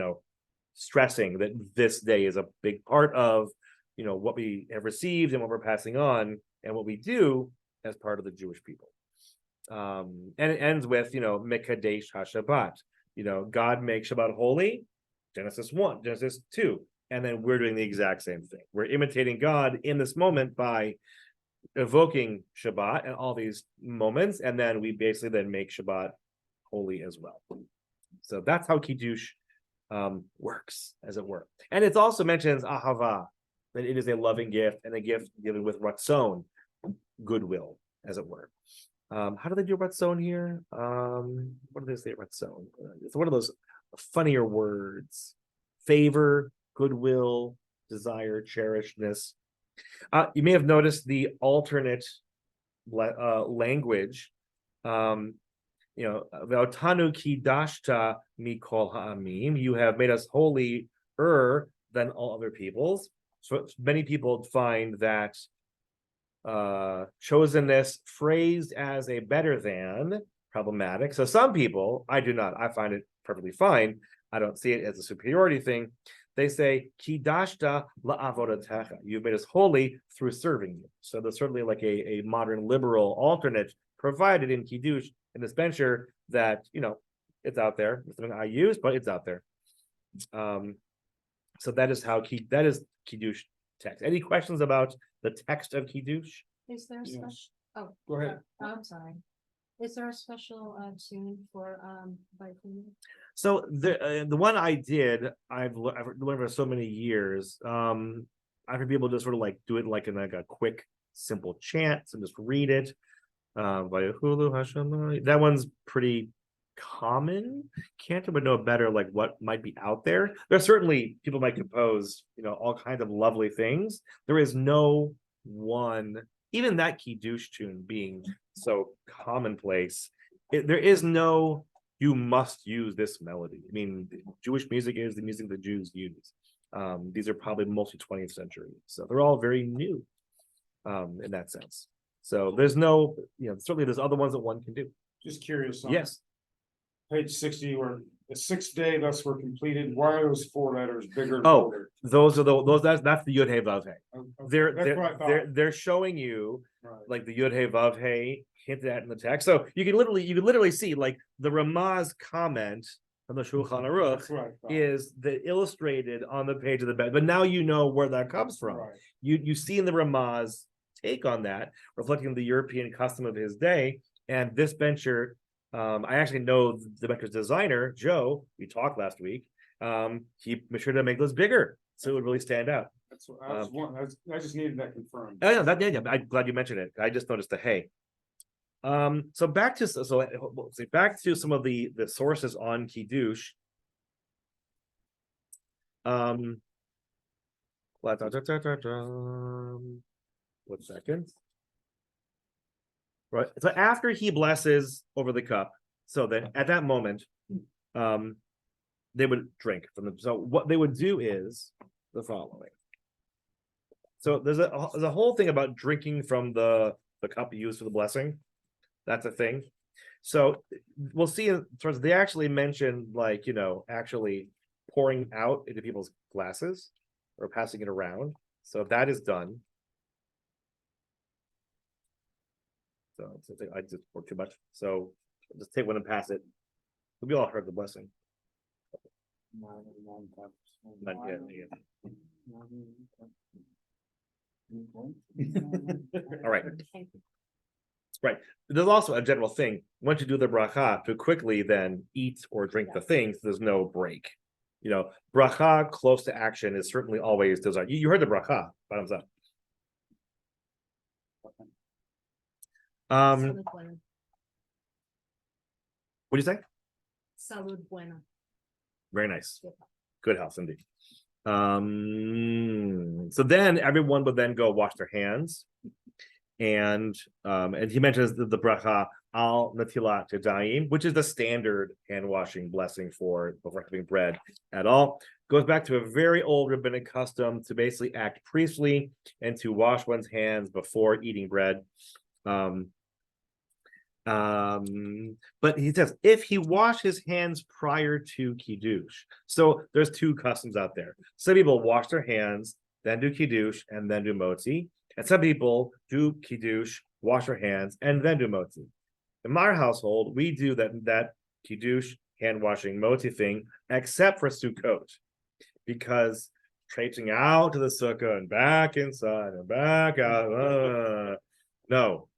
stressing that this day is a big part of what we have received and what we're passing on and what we do as part of the Jewish people. And it ends with Mekadesh HaShabbat. God makes Shabbat holy, Genesis 1, Genesis 2, and then we're doing the exact same thing. We're imitating God in this moment by evoking Shabbat and all these moments, and then we basically then make Shabbat holy as well. So that's how Kiddush works, as it were. And it also mentions Ahava, that it is a loving gift and a gift given with ratzon, goodwill, as it were. How do they do ratzon here? What do they say ratzon? It's one of those funnier words. Favor, goodwill, desire, cherishedness. You may have noticed the alternate language. Ve'otanu kidashta mikol ha'amim. You have made us holier than all other peoples. So many people find that chosenness phrased as a better than problematic. So some people, I do not. I find it perfectly fine. I don't see it as a superiority thing. They say kidashta la'avodatecha. You made us holy through serving you. So there's certainly like a modern liberal alternate provided in Kiddush in this venture that it's out there. It's something I use, but it's out there. So that is how that is Kiddush text. Any questions about the text of Kiddush? Is there a special? Yes. Oh, Go ahead. I'm sorry. Is there a special tune for Viking? So the one I did, I've learned for so many years. I've heard people just sort of like do it like in like a quick, simple chant and just read it. That one's pretty common. Can't but know better like what might be out there. There's certainly people might compose all kinds of lovely things. There is no one, even that Kiddush tune being so commonplace, there is no, you must use this melody. I mean, Jewish music is the music the Jews use. These are probably mostly 20th century. So they're all very new in that sense. So there's no, certainly there's other ones that one can do. Just curious. on Yes. Page 60, where the sixth day thus were completed, why are those four letters bigger? and Oh, bolder? those are those that's the Yud Hey Vav Hey. Okay, They're that's what I thought. they're showing you Right. like the Yud Hey Vav Hey hinted at in the text. So you can literally see like the Ramaz comment from the Shulchan Aruch That's what I thought. is the illustrated on the page of the bed, but now you know where that comes from. Right. You see in the Ramaz take on that, reflecting the European custom of his day, and this bencher. I actually know the bencher's designer, Joe. We talked last week. He made sure to make those bigger so it would really stand out. That's what I was wondering. I just needed that confirmed. Oh yeah, yeah, I'm glad you mentioned it. I just noticed the hey. So back to back to some of the sources on Kiddush. 1 second. Right. So after he blesses over the cup, so then at that moment, they would drink from them. So what they would do is the following. So there's a whole thing about drinking from the cup used for the blessing. That's a thing. So we'll see in terms they actually mention like actually pouring out into people's glasses or passing it around. So that is done. So I just poured too much. So just take one and pass it. We all heard the blessing. Not yet. All right. Right. There's also a general thing. Once you do the bracha, to quickly then eat or drink the things, there's no break. Bracha close to action is certainly always desired. You heard the bracha. Bottoms up. Salud buena. What do you say? Salud buena. Very nice. Good health indeed. So then everyone would then go wash their hands. And he mentions the bracha al natilat yadayim, which is the standard hand washing blessing before having bread at all. Goes back to a very old rabbinic custom to basically act priestly and to wash one's hands before eating bread. But he says if he washed his hands prior to Kiddush, so there's two customs out there. Some people wash their hands, then do Kiddush, and then do motzi. And some people do Kiddush, wash their hands, and then do motzi. In my household, we do that Kiddush, hand washing, motzi thing, except for Sukkot, because traipsing out to the sukkah and back inside and back out. No.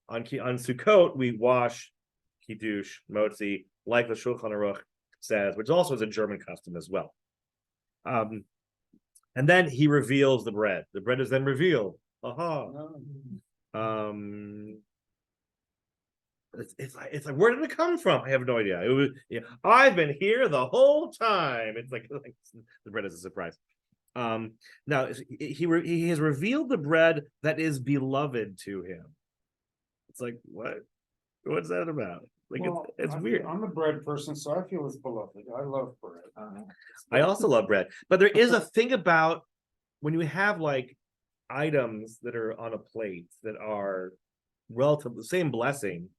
On Sukkot, we wash Kiddush, motzi, like the Shulchan Aruch says, which also is a German custom as well. And then he reveals the bread. The bread is then revealed. Aha. It's like where did it come from? I have no idea. It was I've been here the whole time. It's like the bread is a surprise. Now he has revealed the bread that is beloved to him. It's like what's that about? Like it's weird. I'm a bread person, so I feel it's beloved. I love bread. I also love bread, but there is a thing about when you have like items that are on a plate that are relative the same blessing.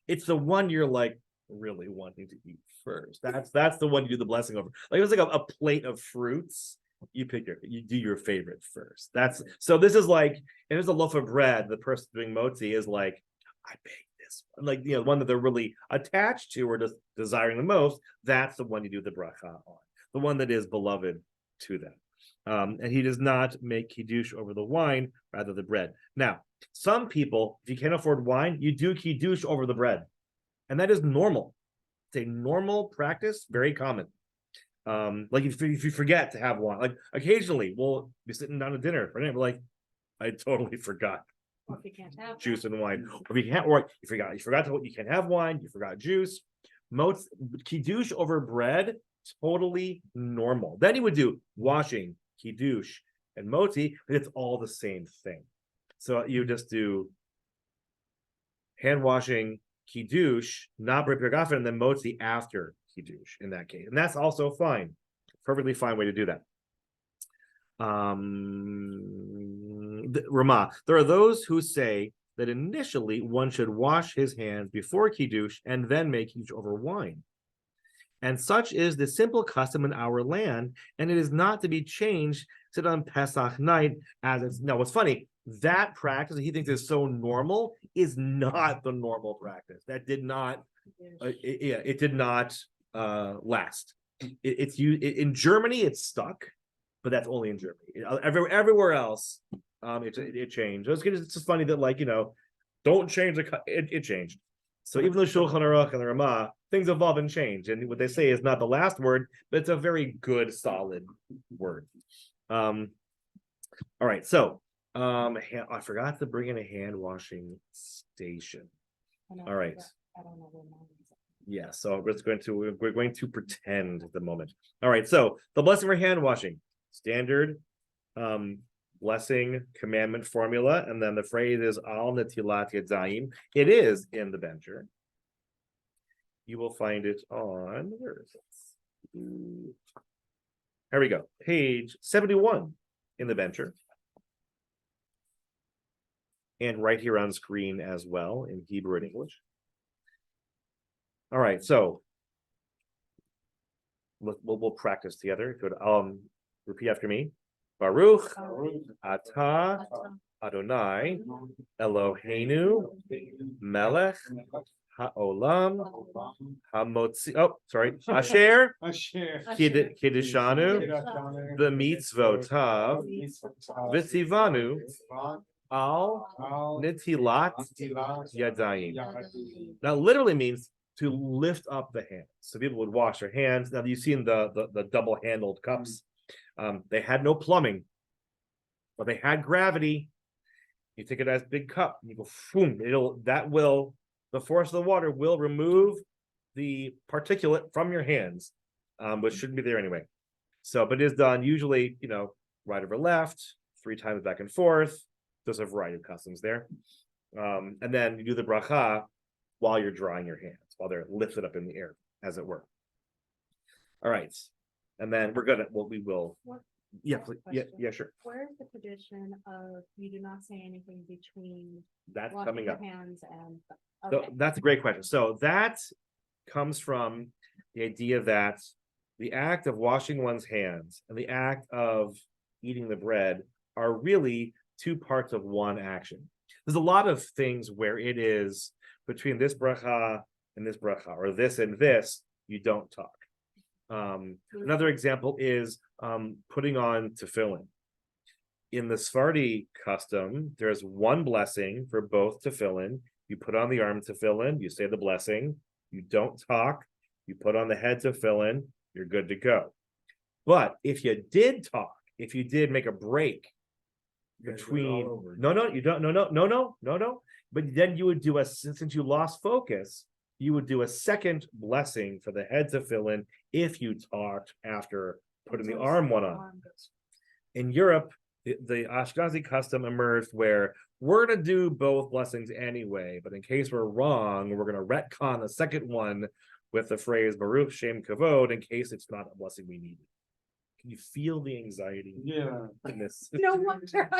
It's the one you're like really wanting to eat first. That's the one you do the blessing over. Like it was like a plate of fruits. You do your favorite first. So this is like if there's a loaf of bread, the person doing motzi is like, I baked this one. Like one that they're really attached to or just desiring the most. That's the one you do the bracha on. The one that is beloved to them. And he does not make Kiddush over the wine, rather the bread. Now, some people, if you can't afford wine, you do Kiddush over the bread. And that is normal. It's a normal practice, very common. Like if you forget to have wine, like occasionally we'll be sitting down to dinner for dinner, but like I totally forgot Or if you can't have juice and wine. Or if you can't, or you forgot you can't have wine, you forgot juice. Kiddush over bread, totally normal. Then he would do washing, Kiddush, and motzi, but it's all the same thing. So you just do hand washing, kiddush, not brit pirgafen, and then motzi after kiddush in that case, and that's also fine, perfectly fine way to do that. Ramah, there are those who say that initially one should wash his hands before kiddush and then make kiddush over wine. And such is the simple custom in our land, and it is not to be changed sit on Pesach night as it's no. What's funny, that practice he thinks is so normal is not the normal practice. That did not, it did not last. It's used in Germany. It's stuck, but that's only in Germany. Everywhere else, it changed. It's just funny that, like, don't change it changed. So even though Shulchan Aruch and the Ramah, things evolve and change, and what they say is not the last word, but it's a very good, solid word. All right, so I forgot to bring in a hand washing station. All right. I don't know where mine is. Yeah, so we're going to pretend at the moment. All right, so the blessing for hand washing, standard blessing commandment formula, and then the phrase is al netilat yadayim. It is in the bencher. You will find it on, where is it? Here we go, page 71 in the bencher, and right here on screen as well in Hebrew and English. All right, so we'll practice together. Good. Repeat after me. Baruch atah Adonai Eloheinu Melech Haolam Hamotzi. Oh, sorry. Asher Kiddishanu B'mitzvotav V'tzivanu Al Netilat Yadayim. Now, literally means to lift up the hands. So people would wash their hands. Now, you've seen the double-handled cups. They had no plumbing, but they had gravity. You take it as big cup, and you go, boom, the force of the water will remove the particulate from your hands, which shouldn't be there anyway. So, but it is done usually, right over left, 3 times back and forth. There's a variety of customs there. And then you do the bracha while you're drying your hands, while they're lifted up in the air, as it were. All right. And then we will. Yeah, please. Yeah, sure. Where's the tradition of you do not say anything between That's washing coming your up. hands and So okay. that's a great question. So that comes from the idea that the act of washing one's hands and the act of eating the bread are really 2 parts of one action. There's a lot of things where it is between this bracha and this bracha, or this and this, you don't talk. Another example is putting on tefillin. In the Sephardi custom, there's one blessing for both tefillin. You put on the arm tefillin, you say the blessing, you don't talk, you put on the head tefillin, you're good to go. But if you did talk, if you did make a break between no, but then you would do since you lost focus, you would do a second blessing for the head tefillin if you talked after putting the arm one on. In Europe, the Ashkenazi custom emerged where we're going to do both blessings anyway, but in case we're wrong, we're going to retcon the second one with the phrase Baruch Shem Kavod in case it's not a blessing we needed. Can you feel the anxiety? Yeah. In this? No wonder.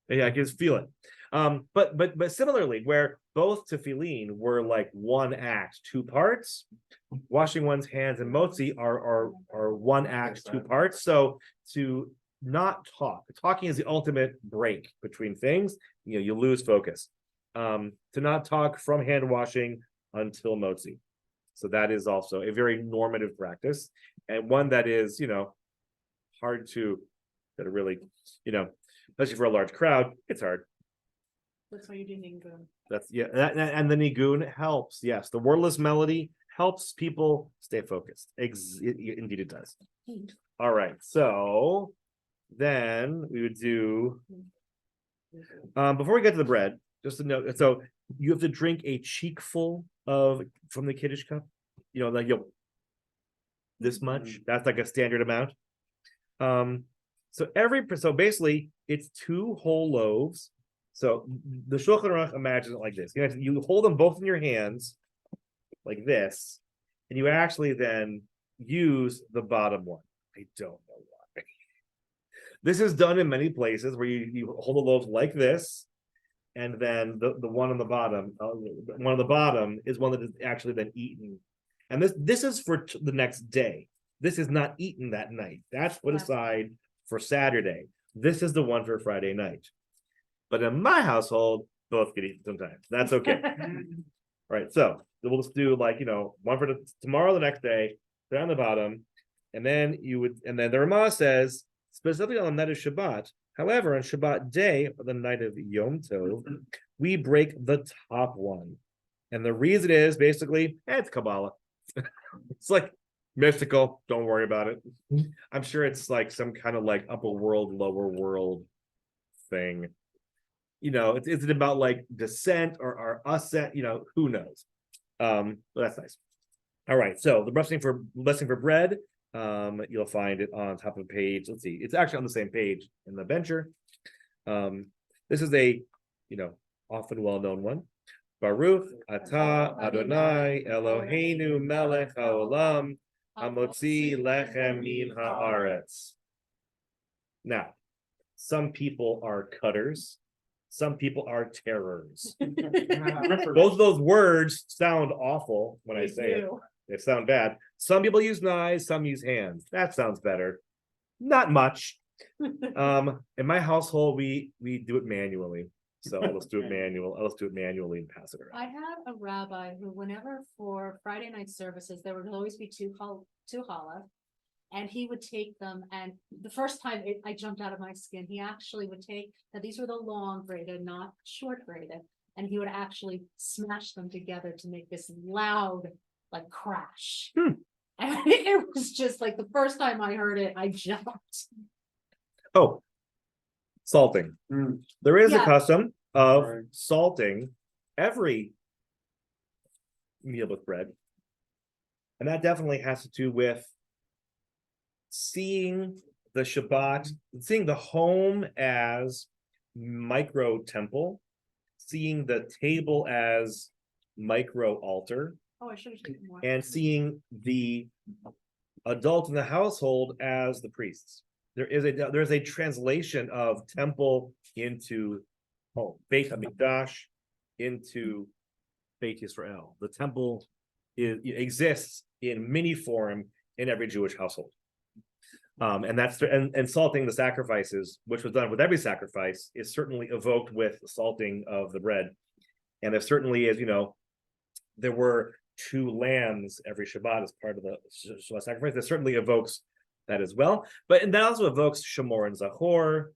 Yeah, I can just feel it. But similarly, where both tefillin were like one act, 2 parts, washing one's hands and motzi are one act, 2 parts. So to not talk, talking is the ultimate break between things. You lose focus. To not talk from hand washing until motzi. So that is also a very normative practice, and one that is, hard to really, especially for a large crowd, it's hard. That's why you do nigun. That's and the nigun helps. Yes, the wordless melody helps people stay focused. Indeed, it does. All right, so then we would do. Before we get to the bread, just a note. So you have to drink a cheekful from the kiddush cup. This much. That's like a standard amount. So basically it's 2 whole loaves So the Shulchan Aruch imagines it like this. You hold them both in your hands, like this, and you actually then use the bottom one. I don't know why. This is done in many places where you hold the loaves like this, and then the one on the bottom, one on the bottom is one that is actually then eaten. And this is for the next day. This is not eaten that night. That's put aside for Saturday. This is the one for Friday night. But in my household, both get eaten sometimes. That's okay. All right, so we'll just do like, one for tomorrow, the next day, they're on the bottom, and then the Ramah says, specifically on the night of Shabbat, however, on Shabbat day, or the night of Yom Tov, we break the top one. And the reason is basically, it's Kabbalah. It's like mystical, don't worry about it. I'm sure it's like some kind of like upper world, lower world thing. Is it about like descent or ascent? Who knows? But that's nice. All right, so the blessing for bread, you'll find it on top of the page. Let's see, it's actually on the same page in the bencher. This is a often well-known one. Baruch atah Adonai Eloheinu melech haolam hamotzi lechem min haaretz. Now, some people are cutters. Some people are terrors. Both of those words sound awful when I say it. They sound bad. Some people use knives, some use hands. That sounds better. Not much. In my household, we do it manually. So let's do it manually and pass it around. I had a rabbi who, whenever for Friday night services, there would always be two challah, and he would take them. And the first time I jumped out of my skin, he actually would take. Now these were the long braided, not short braided, and he would actually smash them together to make this loud like crash. And it was just like the first time I heard it, I jumped. Oh, salting. There is a Yeah. custom of salting every meal with bread. And that definitely has to do with seeing the Shabbat, seeing the home as micro temple, seeing the table as micro altar, Oh, I should have taken more. and seeing the adult in the household as the priests. There's a translation of temple into home, Beit HaMikdash into Beit Yisrael. The temple exists in mini form in every Jewish household. And salting the sacrifices, which was done with every sacrifice, is certainly evoked with the salting of the bread. And there certainly is, there were 2 lambs every Shabbat as part of the Shabbat sacrifice. That certainly evokes that as well. But that also evokes Shamor and Zachor.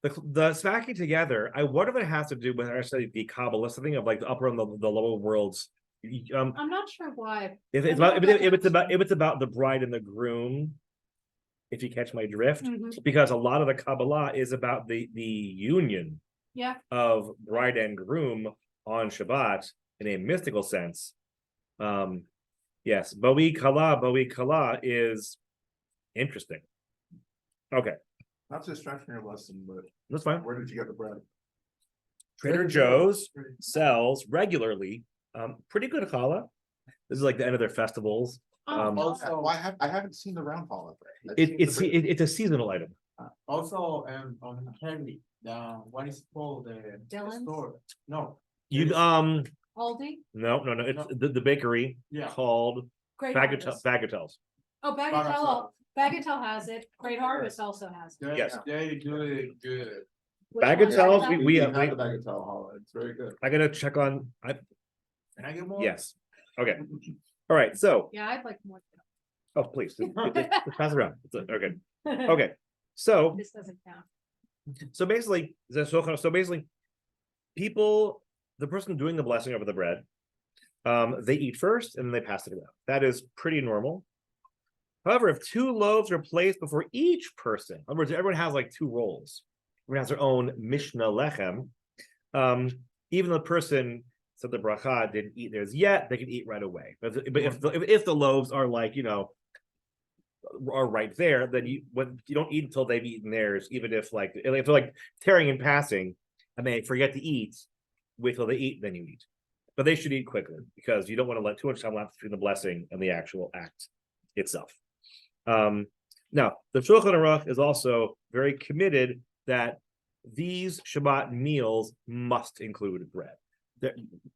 The smacking together, I wonder if it has to do with actually the Kabbalah thing of like the upper and the lower worlds. I'm not sure why. If it's about the bride and the groom, if you catch my drift, because a lot of the Kabbalah is about the union of bride and groom on Shabbat in a mystical sense. Yes, Bowie Kala is interesting. Okay, Not to distract from your lesson, but that's fine. where did you get the bread? Trader Joe's sells regularly pretty good challah. This is like the end of their festivals. Also, I haven't seen the round challah bread. It's a seasonal item. Also, on candy, what is called the Dylan's? store? No. You Aldi? no, it's the bakery called Great Harvest. Bagatelles. Oh, Bagatelle has it. Great Harvest also has it. Yes. They do it good. Which one? Bagatelles, we have have. the bagatelle challah. It's very good. I gotta check on. Can I get more? Yes. Okay. All right. So, Yeah, I'd like more. oh please, just pass it around. Okay. Okay. So This doesn't count. basically, the person doing the blessing over the bread, they eat first and then they pass it around. That is pretty normal. However, if 2 loaves are placed before each person, in other words, everyone has like 2 roles. Everyone has their own Mishnah Lechem. Even the person said the bracha didn't eat theirs yet, they can eat right away. But if the loaves are like, are right there, then you don't eat until they've eaten theirs, even if they're like tearing and passing, and they forget to eat, wait till they eat, then you eat. But they should eat quickly because you don't want to let too much time lapse between the blessing and the actual act itself. Now, the Shulchan Aruch is also very committed that these Shabbat meals must include bread.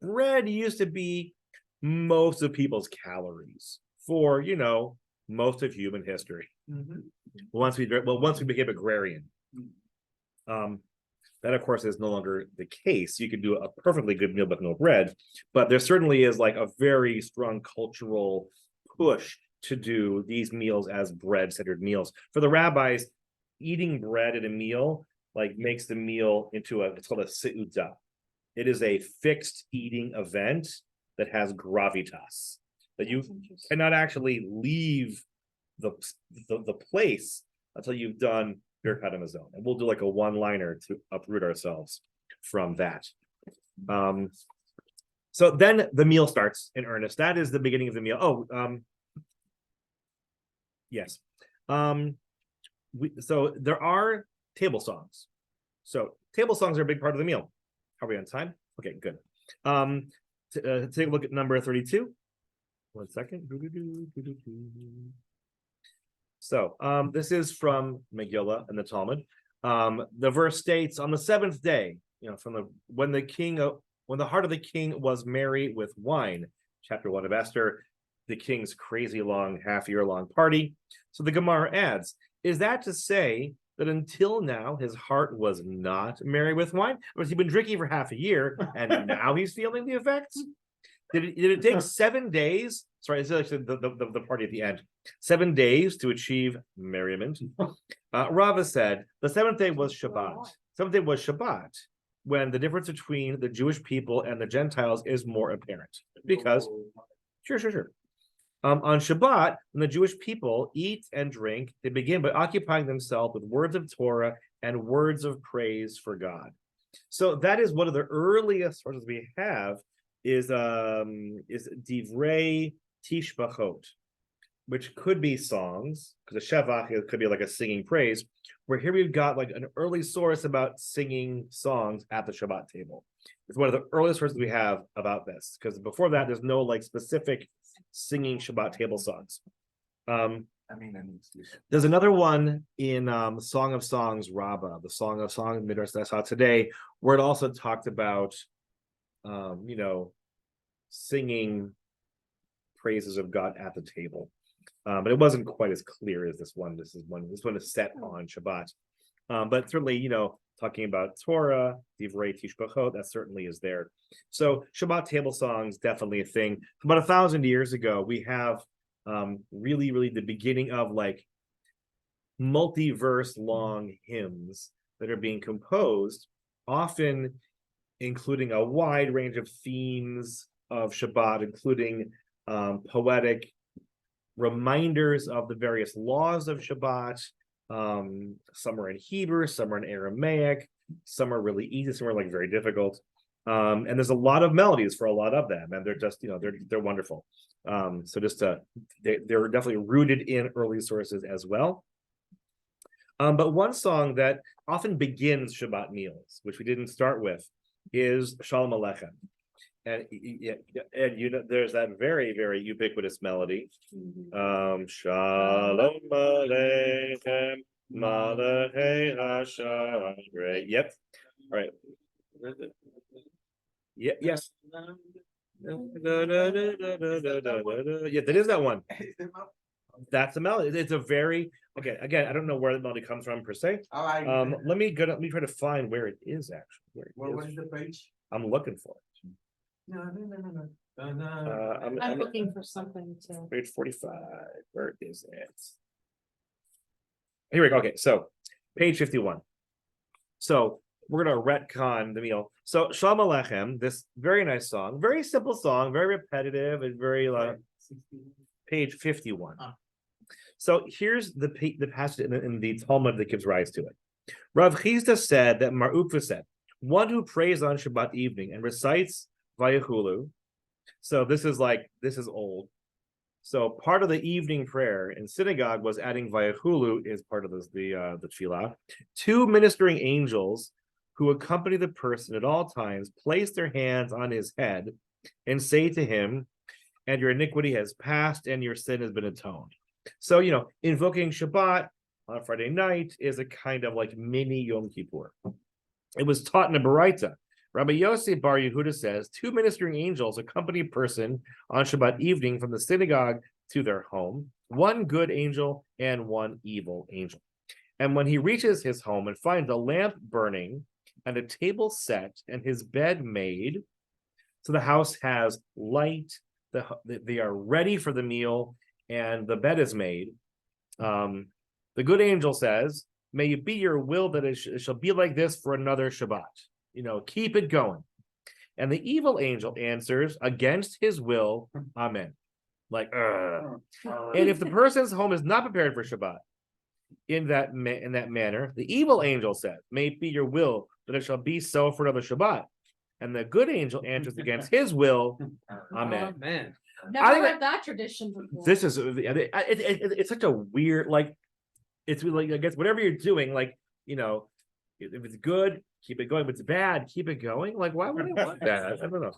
Bread used to be most of people's calories for, most of human history. Once we became agrarian. That, of course, is no longer the case. You could do a perfectly good meal with no bread, but there certainly is like a very strong cultural push to do these meals as bread-centered meals. For the rabbis, eating bread at a meal like makes the meal into it's called a seudah. It is a fixed eating event that has gravitas, that you cannot actually leave the place until you've done Birkat Hamazon. And we'll do like a one-liner to uproot ourselves from that. So then the meal starts in earnest. That is the beginning of the meal. Yes. So there are table songs. So table songs are a big part of the meal. Are we on time? Okay, good. Take a look at number 32. 1 second. So this is from Megillah and the Talmud. The verse states, on the seventh day, when the heart of the king was merry with wine, chapter 1 of Esther, the king's crazy long, half-year-long party. So the Gemara adds, is that to say that until now his heart was not merry with wine? Or has he been drinking for half a year and now he's feeling the effects? Did it take 7 days? Sorry, it's actually the party at the end. 7 days to achieve merriment. Rava said the seventh day was Shabbat. Seventh day was Shabbat, when the difference between the Jewish people and the Gentiles is more apparent. Because, sure. On Shabbat, when the Jewish people eat and drink, they begin by occupying themselves with words of Torah and words of praise for God. So that is one of the earliest sources we have is Divrei Tishbachot, which could be songs, because a Shevach could be like a singing praise, where here we've got like an early source about singing songs at the Shabbat table. It's one of the earliest sources we have about this, because before that, there's no like specific singing Shabbat table songs. There's another one in Song of Songs, Rabbah, the Song of Songs Midrash that I saw today, where it also talked about singing praises of God at the table. But it wasn't quite as clear as this one. This one is set on Shabbat. But certainly, talking about Torah, Divrei Tishbachot, that certainly is there. So Shabbat table songs, definitely a thing. About 1,000 years ago, we have really the beginning of like multi-verse long hymns that are being composed, often including a wide range of themes of Shabbat, including poetic reminders of the various laws of Shabbat. Some are in Hebrew, some are in Aramaic, some are really easy, some are like very difficult. And there's a lot of melodies for a lot of them, and they're just, they're wonderful. So they're definitely rooted in early sources as well. But one song that often begins Shabbat meals, which we didn't start with, is Shalom Aleichem. And there's that very ubiquitous melody. Shalom Aleichem, Malachei Hasharei. Yep. All right. Yeah. Yes. Yeah, that is that one. That's the melody. It's a very again. I don't know where the melody comes from per se. Let me try to find where it is actually. What is the page? I'm looking for it. No. I'm looking for something to. Page 45. Where is it? Here we go. Okay, so page 51. So we're gonna retcon the meal. So Shalom Aleichem, this very nice song, very simple song, very repetitive and very page 51. So here's the passage in the Talmud that gives rise to it. Rav Chisda said that Mar Ukva said, one who prays on Shabbat evening and recites Vayachulu. So this is old. So part of the evening prayer in synagogue was adding Vayachulu is part of the tefillah. Two ministering angels who accompany the person at all times place their hands on his head and say to him, and your iniquity has passed and your sin has been atoned. So, invoking Shabbat on Friday night is a kind of like mini Yom Kippur. It was taught in a Baraita. Rabbi Yosef Bar Yehuda says, 2 ministering angels accompany a person on Shabbat evening from the synagogue to their home, 1 good angel and 1 evil angel. And when he reaches his home and finds a lamp burning and a table set and his bed made, so the house has light, they are ready for the meal, and the bed is made. The good angel says, may it be your will that it shall be like this for another Shabbat. Keep it going. And the evil angel answers, against his will, amen. Like, and if the person's home is not prepared for Shabbat in that manner, the evil angel says, may it be your will that it shall be so for another Shabbat. And the good angel answers against his will, amen. Man. Never heard that tradition before. This is it's such a weird, like, it's like, I guess whatever you're doing, like, if it's good, keep it going. If it's bad, keep it going. Like, why would I want that? I don't know.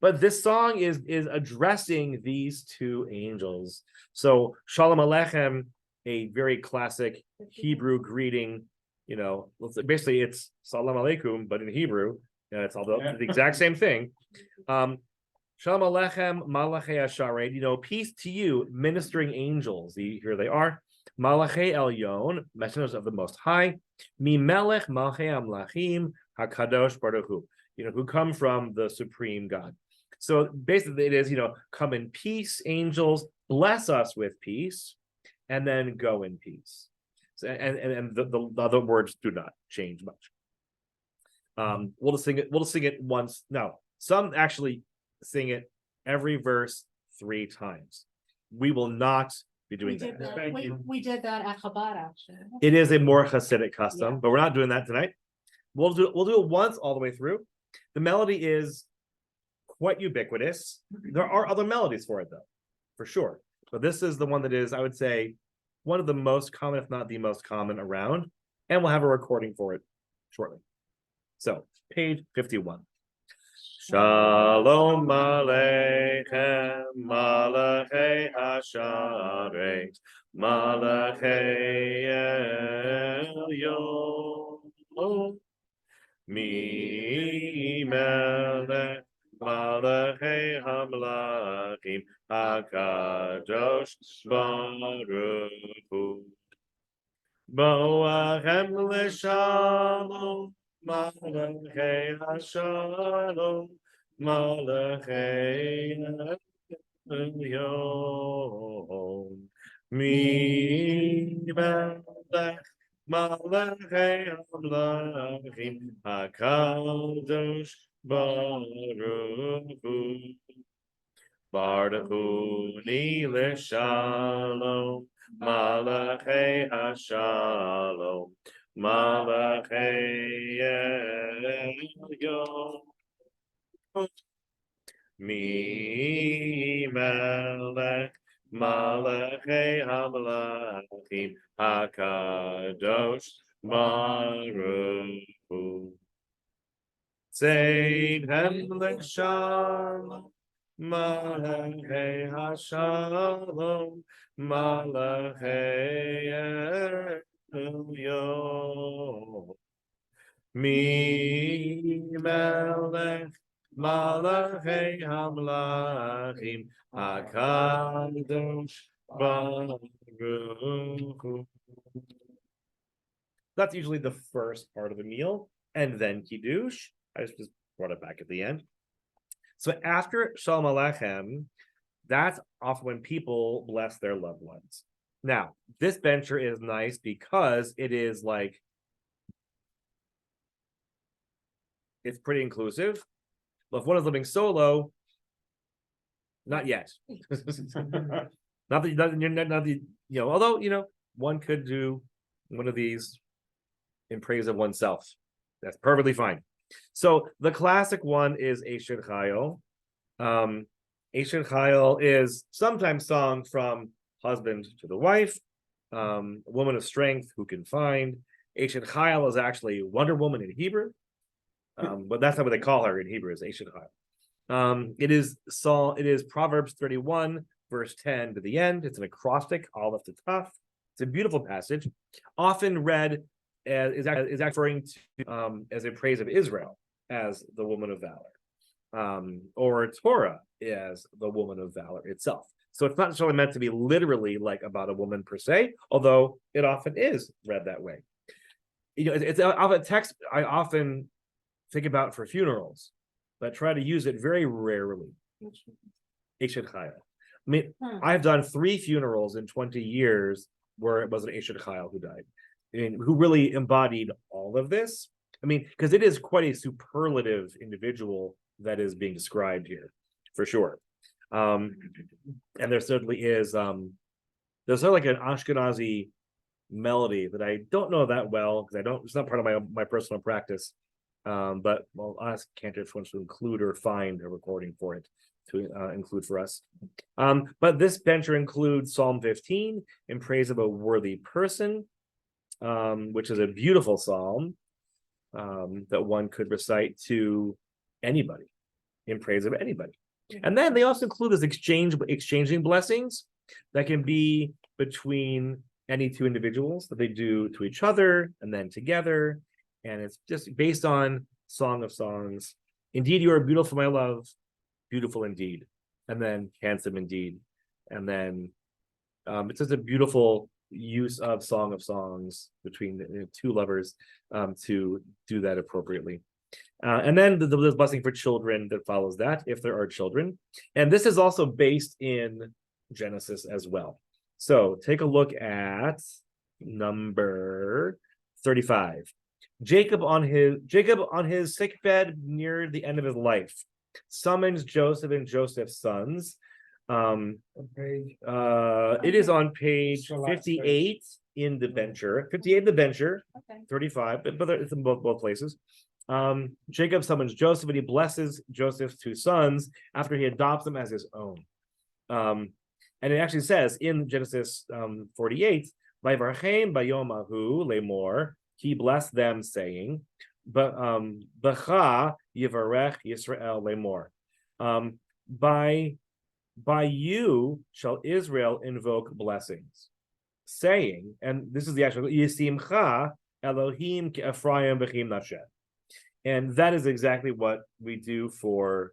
But this song is addressing these 2 angels. So Shalom Aleichem, a very classic Hebrew greeting. Basically it's Salam Aleikum, but in Hebrew, it's all the exact same thing. Shalom Aleichem, Malachei Asharet. Peace to you, ministering angels. Here they are. Malachei Elyon, messengers of the Most High, Mimelech Malchei Amlachim Hakadosh Baruch Hu, who come from the Supreme God. So basically, it is, come in peace, angels, bless us with peace, and then go in peace. So, and the other words do not change much. We'll just sing it. We'll sing it once. No, some actually sing it every verse 3 times. We will not be doing that. We did that at Chabad, actually. It is a more Hasidic custom, but we're not doing that tonight. We'll do it once all the way through. The melody is quite ubiquitous. There are other melodies for it, though, for sure. But this is the one that is, I would say, one of the most common, if not the most common, around. And we'll have a recording for it shortly. So, page 51. Shalom Aleichem, Malachei Hasharet, Malachei Elyon, Mi Melech, Malachei Hamlachim, HaKadosh Baruch Hu, Boachem L'Shalom, Malachei Hashalom, Malachei Elyon, Mi Melech, Malachei Hamlachim, HaKadosh Baruch Hu, Baruch Hu L'Shalom, Malachei Hashalom, Malachei Elyon, Mi Melech, Malachei Hamlachim, HaKadosh Baruch Hu, Tzeihem L'Shalom, Malachei Hashalom, Malachei Elyon, Mi Melech, Malachei Hamlachim, HaKadosh Baruch Hu. That's usually the first part of the meal, and then Kiddush. I just brought it back at the end. So after Shalom Aleichem, that's often when people bless their loved ones. Now, this bencher is nice because it is like, it's pretty inclusive. But if one is living solo, not yet. not that, although, one could do one of these in praise of oneself. That's perfectly fine. So the classic one is Eshet Chayil. Eshet Chayil is sometimes sung from husband to the wife, woman of strength who can find. Eshet Chayil is actually Wonder Woman in Hebrew. But that's not what they call her in Hebrew, is Eshet Chayil. It is Proverbs 31, verse 10 to the end. It's an acrostic, all up to tough. It's a beautiful passage, often read as is referring to as a praise of Israel as the woman of valor, or Torah as the woman of valor itself. So it's not necessarily meant to be literally like about a woman per se, although it often is read that way. It's a text I often think about for funerals, but try to use it very rarely. Eshet Chayil. I mean, I've done 3 funerals in 20 years where it was an Eshet Chayil who died, and who really embodied all of this. I mean, because it is quite a superlative individual that is being described here, for sure. And there certainly is there's sort of like an Ashkenazi melody that I don't know that well, because it's not part of my personal practice. But I'll ask Cantor if he wants to include or find a recording for it to include for us. But this venture includes Psalm 15 in praise of a worthy person, which is a beautiful psalm that one could recite to anybody in praise of anybody. And then they also include this exchanging blessings that can be between any 2 individuals that they do to each other and then together. And it's just based on Song of Songs. Indeed, you are beautiful, my love, beautiful indeed. And then handsome indeed. And then it's just a beautiful use of Song of Songs between the 2 lovers to do that appropriately. And then the blessing for children that follows that, if there are children. And this is also based in Genesis as well. So take a look at number 35. Jacob on his sick bed near the end of his life summons Joseph and Joseph's sons. It is on page 58 in the venture, 58 in the venture, Okay. 35, but it's in both places. Jacob summons Joseph and he blesses Joseph's 2 sons after he adopts them as his own. And it actually says in Genesis 48, Vayvarchem bayomahu lemor, he blessed them saying, B'cha yivarech Yisrael lemor. By you shall Israel invoke blessings, saying, and this is the actual Yisimcha Elohim ki Ephraim v'chim Nashem. And that is exactly what we do for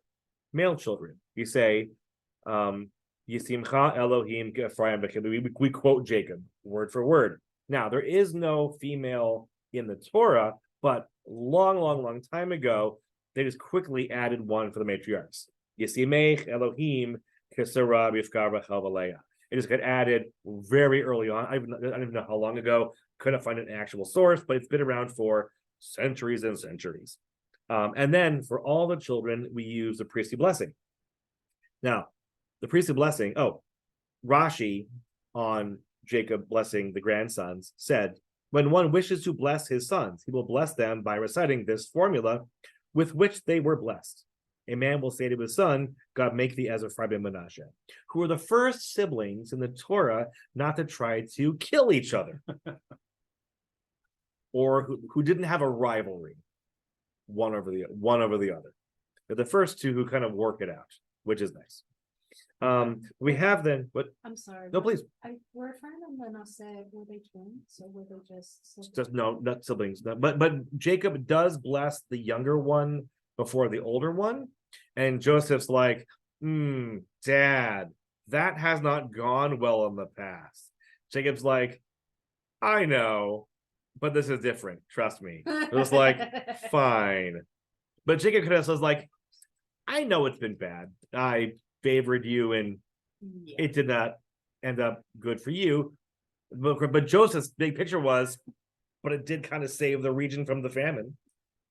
male children. You say, Yisimcha Elohim ki Ephraim v'chim. We quote Jacob word for word. Now, there is no female in the Torah, but long time ago, they just quickly added one for the matriarchs. Yisimech Elohim Kisara Bifkar V'chel V'leah. It just got added very early on. I don't even know how long ago. Couldn't find an actual source, but it's been around for centuries and centuries. And then for all the children, we use the priestly blessing. Now, the priestly blessing, Rashi on Jacob blessing the grandsons said, when one wishes to bless his sons, he will bless them by reciting this formula with which they were blessed. A man will say to his son, God make thee as Ephraim and Manasseh, who were the first siblings in the Torah not to try to kill each other, or who didn't have a rivalry, one over the other. They're the first 2 who kind of work it out, which is nice. We have then, but I'm sorry. no, please. Were Ephraim and Manasseh, were they twins? So were they just Just no, not siblings. But Jacob does bless the younger one before the older one, and Joseph's like, Dad, that has not gone well in the past. Jacob's like, I know, but this is different. Trust me. It was like, fine. But Jacob kind of says like, I know it's been bad. I favored you and it did not end up good for you. But Joseph's big picture was, but it did kind of save the region from the famine.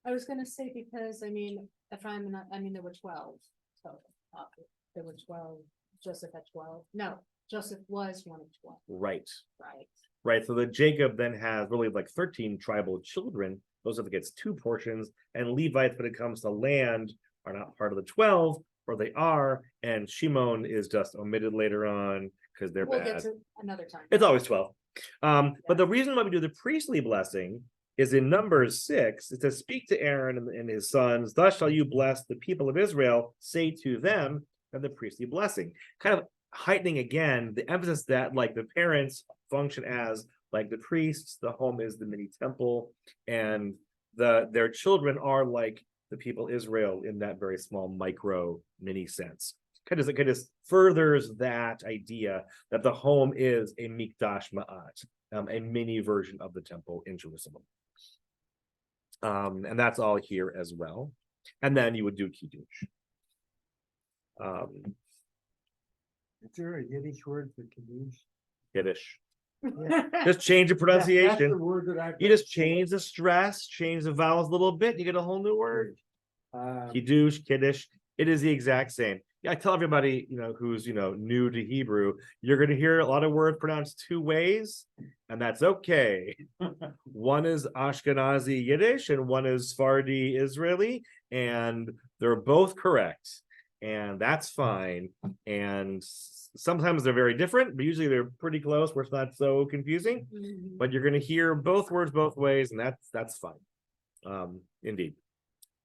I was gonna say, because Ephraim and there were 12. So there were 12. Joseph had 12. No, Joseph was one of 12. Right. Right. So that Jacob then has really like 13 tribal children. Joseph gets 2 portions, and Levites, when it comes to land, are not part of the 12, or they are, and Shimon is just omitted later on because they're We'll bad. get to another time. It's always 12. But the reason why we do the priestly blessing is in Numbers 6. It says, "Speak to Aaron and his sons, thus shall you bless the people of Israel, say to them," and the priestly blessing. Kind of heightening again the emphasis that like the parents function as like the priests, the home is the mini temple, and their children are like the people Israel in that very small micro mini sense. Kind of furthers that idea that the home is a mikdash ma'at, a mini version of the temple in Jerusalem. And that's all here as well. And then you would do kiddush. Is there a Yiddish word for kiddush? Kiddush. Just change the That's the pronunciation. word that I. You just change the stress, change the vowels a little bit, you get a whole new word. Kiddush, kiddush. It is the exact same. Yeah, I tell everybody, who's new to Hebrew, you're going to hear a lot of words pronounced two ways, and that's okay. One is Ashkenazi Yiddish, and one is Sephardi Israeli, and they're both correct, and that's fine. And sometimes they're very different, but usually they're pretty close, where it's not so confusing. Mhm. But you're going to hear both words both ways, and that's fine. Indeed.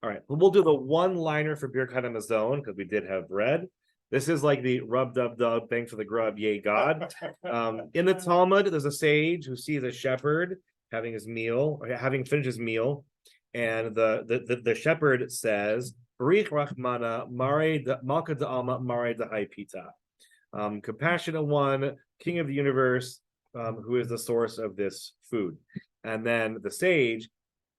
All right, we'll do the one-liner for Birkat Hamazon because we did have bread. This is like the rub dub dub, thanks for the grub, yay God. In the Talmud, there's a sage who sees a shepherd having his meal, or having finished his meal, and the shepherd says, "Barich Rachmana Mare Malka Alma Mare Dahai Pita." Compassionate one, King of the universe, who is the source of this food. And then the sage,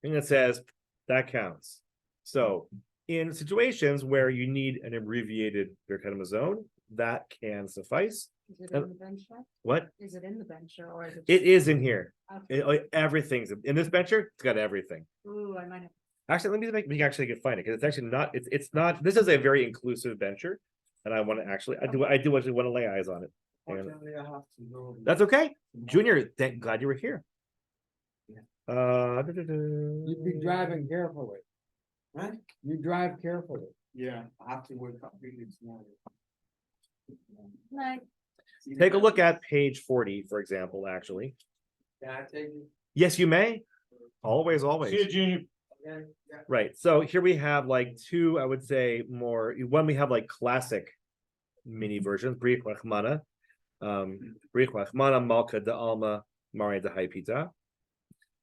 thing that says that counts. So in situations where you need an abbreviated Birkat Hamazon, that can suffice. Is it in the bencher? What? Is it in the bencher or is it? It is in here. Okay. Everything's in this bencher. It's got everything. Ooh, I might have. Actually, let me make we can actually can find it because it's actually not. It's not. This is a very inclusive bencher, and I want to actually. I do actually want to lay eyes on it. And Unfortunately, I have to go. that's okay, Junior. Glad you were here. You'd be driving carefully. Huh? You drive carefully. Yeah, I have to wake up really this morning. Night. Take a look at page 40, for example. Actually, Can I take it? yes, you may. Always, See you, always. Junior. Yeah, yeah. Right. So here we have like two. I would say more. One we have like classic mini versions. Brich Rachmana, Brich Rachmana Malka de Alma Mare de Haipita.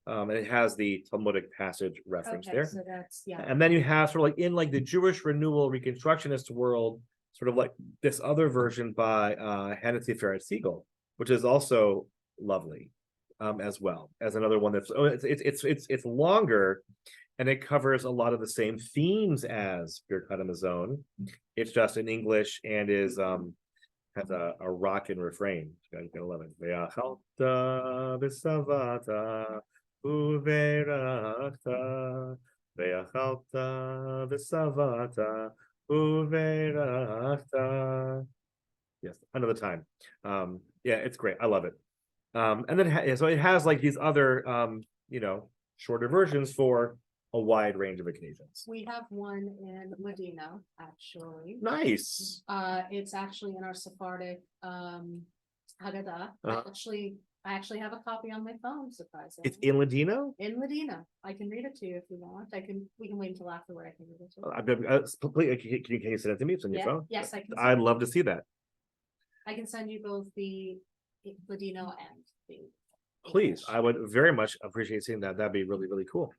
And it has the Talmudic passage reference Okay, there. so that's, yeah. And then you have sort of like in like the Jewish renewal reconstructionist world, sort of like this other version by Hannah Tiferet Siegel, which is also lovely, as well as another one that's it's longer, and it covers a lot of the same themes as Birkat Hamazon. It's just in English and is has a rockin' refrain. You're gonna love it. Ve'achalta v'savata uve'rachta ve'achalta v'savata uve'rachta. Yes, another time. Yeah, it's great. I love it. And then so it has like these other shorter versions for a wide range of occasions. We have one in Medina, actually. Nice. It's actually in our Sephardic Haggadah. Uh-huh. I actually have a copy on my phone, surprisingly. It's in Ladino. In Medina. I can read it to you if you want. We can wait until afterward. I can read it to you. Can you send it to me? It's on your Yeah, phone. yes, I can. I'd love to see that. I can send you both the Ladino and the. Please, English. I would very much appreciate seeing that. That'd be really, really cool.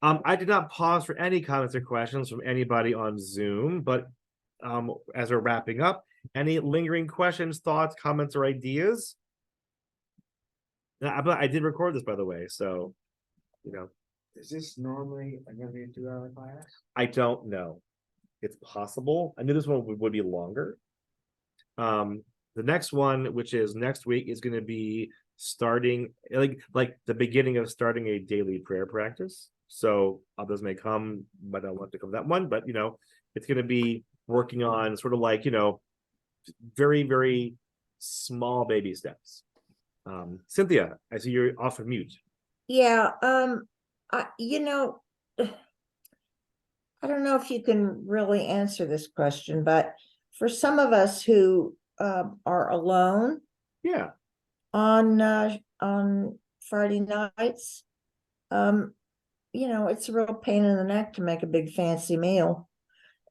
I did not pause for any comments or questions from anybody on Zoom, but as we're wrapping up, any lingering questions, thoughts, comments, or ideas? I did record this, by the way, so Is this normally gonna be a 2-hour class? I don't know. It's possible. I knew this one would be longer. The next one, which is next week, is going to be starting like the beginning of starting a daily prayer practice. So others may come, but I don't want to come that one. But it's going to be working on sort of like very, very small baby steps. Cynthia, I see you're off of mute. Yeah, I don't know if you can really answer this question, but for some of us who are alone Yeah. on Friday nights, you know, it's a real pain in the neck to make a big fancy meal.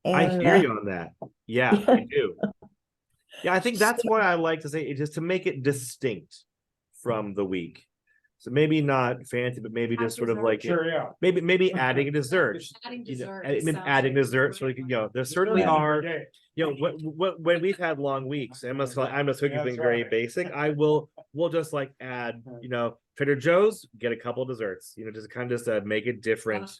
I And, hear you on that. Yeah, yeah. I do. Yeah, I think that's what I like to say, is just to make it distinct from the week. So maybe not fancy, but maybe just sort of like, Sure, yeah. maybe adding a dessert. Adding You know, dessert. I mean, sounds adding like dessert, so great you know, there certainly Yeah. are, Okay. you know, when we've had long weeks, I'm just cooking That's something very right. basic. We'll just like add, you know, Trader Joe's, get a couple desserts, you know, just kind of just make it different.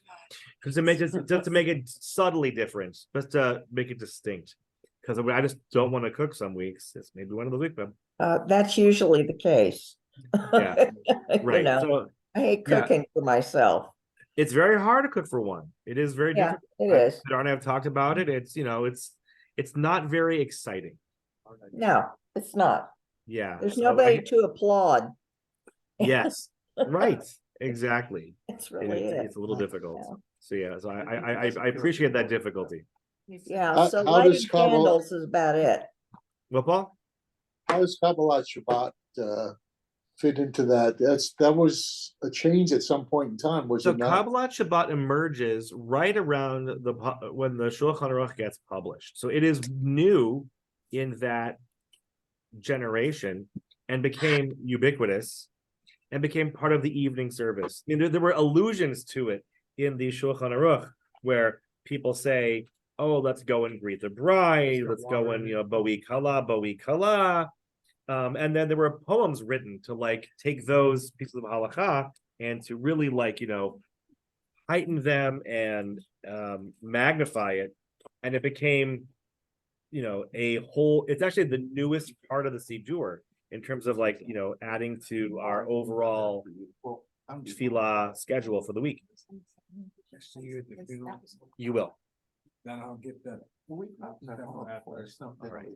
Because to make it just to make it subtly different, just to make it distinct. Because I just don't want to cook some weeks. It's maybe one of the week, but that's usually the case. Yeah, You right. know, So I hate yeah. cooking for myself. it's very hard to cook for one. It is very Yeah, difficult. it is. Darn, I've talked about it. It's, you know, it's not very exciting. No, it's not. Yeah. There's so nobody to applaud. Yes, right. Exactly. It's really it. It's a little difficult. Yeah. So yeah, so I appreciate that difficulty. Yeah, How- so how lighting does Kabbalah- candles is about it. Well, Paul? How does Kabbalat Shabbat fit into that? That was a change at some point in time, was So it not? Kabbalat Shabbat emerges right around when the Shulchan Aruch gets published. So it is new in that generation and became ubiquitous and became part of the evening service. I mean, there were allusions to it in the Shulchan Aruch where people say, "Oh, let's go and greet the bride. Let's go and, you know, Boi Kala, Boi Kala." And then there were poems written to like take those pieces of halakha and to really like, you know, heighten them and magnify it. And it became, you know, it's actually the newest part of the Siddur in terms of like, you know, adding to our overall tefillah schedule for the week. You will. Then I'll get that. All right.